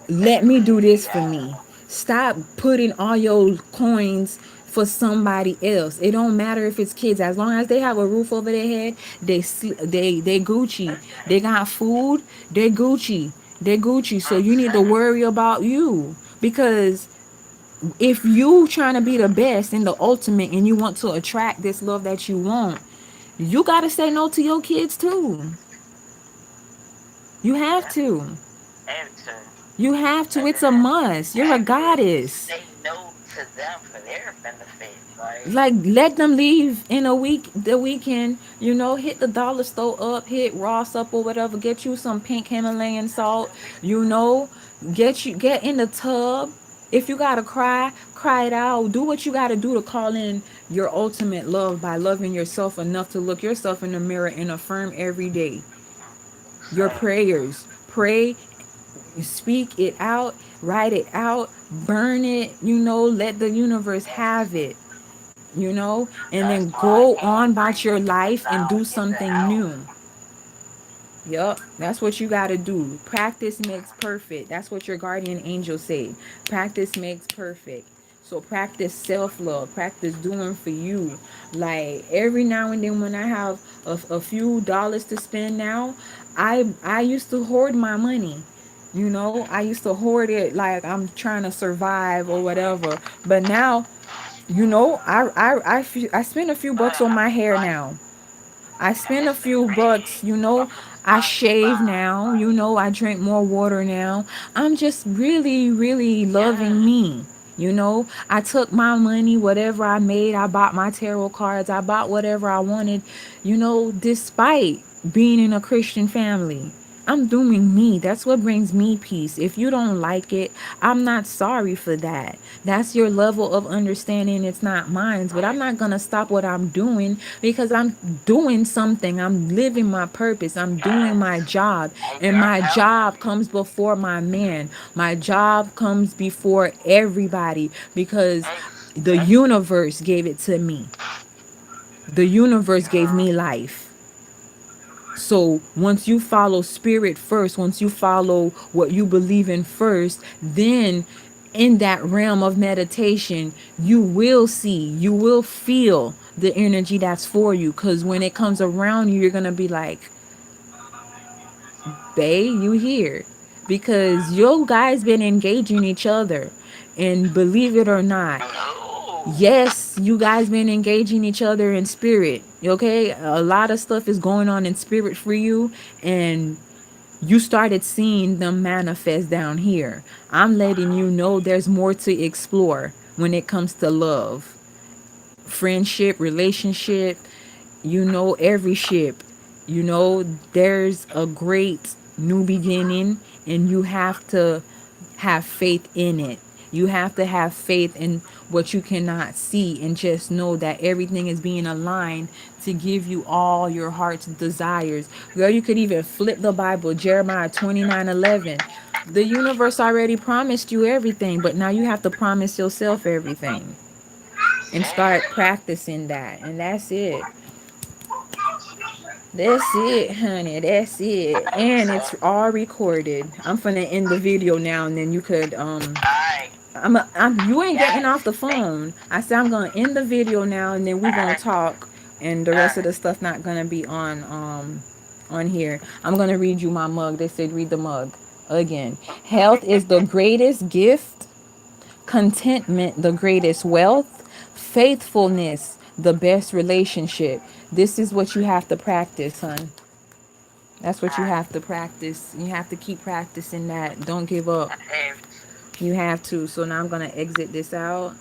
Speaker 1: Let me do this for me.
Speaker 2: Yeah.
Speaker 1: Stop putting all your coins for somebody else. It don't matter if it's kids, as long as they have a roof over their head. They Gucci. They got food. They Gucci. They Gucci. So
Speaker 2: I'm
Speaker 1: you need to
Speaker 2: saying.
Speaker 1: worry about you, because if you trying to be the best and the ultimate and you want to attract this love that you want, you got to say no to your kids too. You have
Speaker 2: Yeah.
Speaker 1: to.
Speaker 2: Have to.
Speaker 1: You have to. It's a
Speaker 2: Nigga
Speaker 1: must. You're a
Speaker 2: have to
Speaker 1: goddess.
Speaker 2: say no to them for their benefit. Like,
Speaker 1: Like, let them leave in a week, the weekend, hit the dollar store up, hit Ross up or whatever, get you some pink Himalayan salt, you know, get in the tub. If you gotta cry, cry it out. Do what you gotta do to call in your ultimate love by loving yourself enough to look yourself in the mirror and affirm every day your
Speaker 2: so,
Speaker 1: prayers. Pray, speak it out, write it out, burn it, let the universe have it, and
Speaker 2: that's
Speaker 1: then
Speaker 2: why I
Speaker 1: go on
Speaker 2: can't
Speaker 1: about your
Speaker 2: breathe
Speaker 1: life and
Speaker 2: without
Speaker 1: do
Speaker 2: in the
Speaker 1: something
Speaker 2: house.
Speaker 1: new. Yup, that's what you got to do. Practice makes perfect. That's what your guardian angel said. Practice makes perfect. So practice self-love. Practice doing for you. Like every now and then when I have a few dollars to spend now, I used to hoard my money. I used to hoard it like I'm trying to survive or whatever. But now, I spend a few bucks on my hair
Speaker 2: Like,
Speaker 1: now. I
Speaker 2: and
Speaker 1: spend a
Speaker 2: it's the
Speaker 1: few bucks,
Speaker 2: craze
Speaker 1: I
Speaker 2: of
Speaker 1: shave
Speaker 2: Dubai.
Speaker 1: now, I drink more water now. I'm just really, really loving
Speaker 2: Yeah,
Speaker 1: me. I took my money, whatever I made, I bought my tarot cards, I bought whatever I wanted, despite being in a Christian family. I'm doing me. That's what brings me peace. If you don't like it, I'm not sorry for that. That's your level of understanding. It's not mine. But I'm not going to stop what I'm doing because I'm doing something. I'm living my purpose. I'm doing my
Speaker 2: yes.
Speaker 1: job.
Speaker 2: And
Speaker 1: And
Speaker 2: you're
Speaker 1: my job
Speaker 2: healthy.
Speaker 1: comes before my man. My job comes before everybody because the
Speaker 2: That's
Speaker 1: universe gave it to me. The universe gave
Speaker 2: uh,
Speaker 1: me life. So once you follow spirit first, once you follow what you believe in first, then in that realm of meditation, you will see, you will feel the energy that's for you. Because when it comes around you, you're going to be like, Bae, you here. Because you guys been engaging each other. And believe it or not,
Speaker 2: no.
Speaker 1: yes, you guys been engaging each other in spirit. Okay? A lot of stuff is going on in spirit for you. And you started seeing them manifest down here. I'm letting you know there's more to explore when it comes to love, friendship, relationship, every ship. There's a great new beginning, and you have to have faith in it. You have to have faith in what you cannot see and just know that everything is being aligned to give you all your heart's desires. Girl, you could even flip the Bible, Jeremiah 29:11. The universe already promised you everything, but now you have to promise yourself everything and start
Speaker 2: Yeah.
Speaker 1: practicing that. And that's it. That's it, honey. That's it. And it's
Speaker 2: Amazing.
Speaker 1: all recorded. I'm finna end the video now, and then you could
Speaker 2: Alright.
Speaker 1: you ain't getting
Speaker 2: Yes.
Speaker 1: off the phone. I said I'm gonna end the video now, and then we gonna
Speaker 2: Alright.
Speaker 1: talk, and the rest of
Speaker 2: Alright.
Speaker 1: the stuff not gonna be on here. I'm gonna read you my mug. They said read the mug again. Health is the greatest gift, contentment the greatest wealth, faithfulness the best relationship. This is what you have to practice, son. That's what you
Speaker 2: Alright.
Speaker 1: have to practice. You have to keep practicing that. Don't give up.
Speaker 2: I have
Speaker 1: You have to. So now I'm gonna exit this out.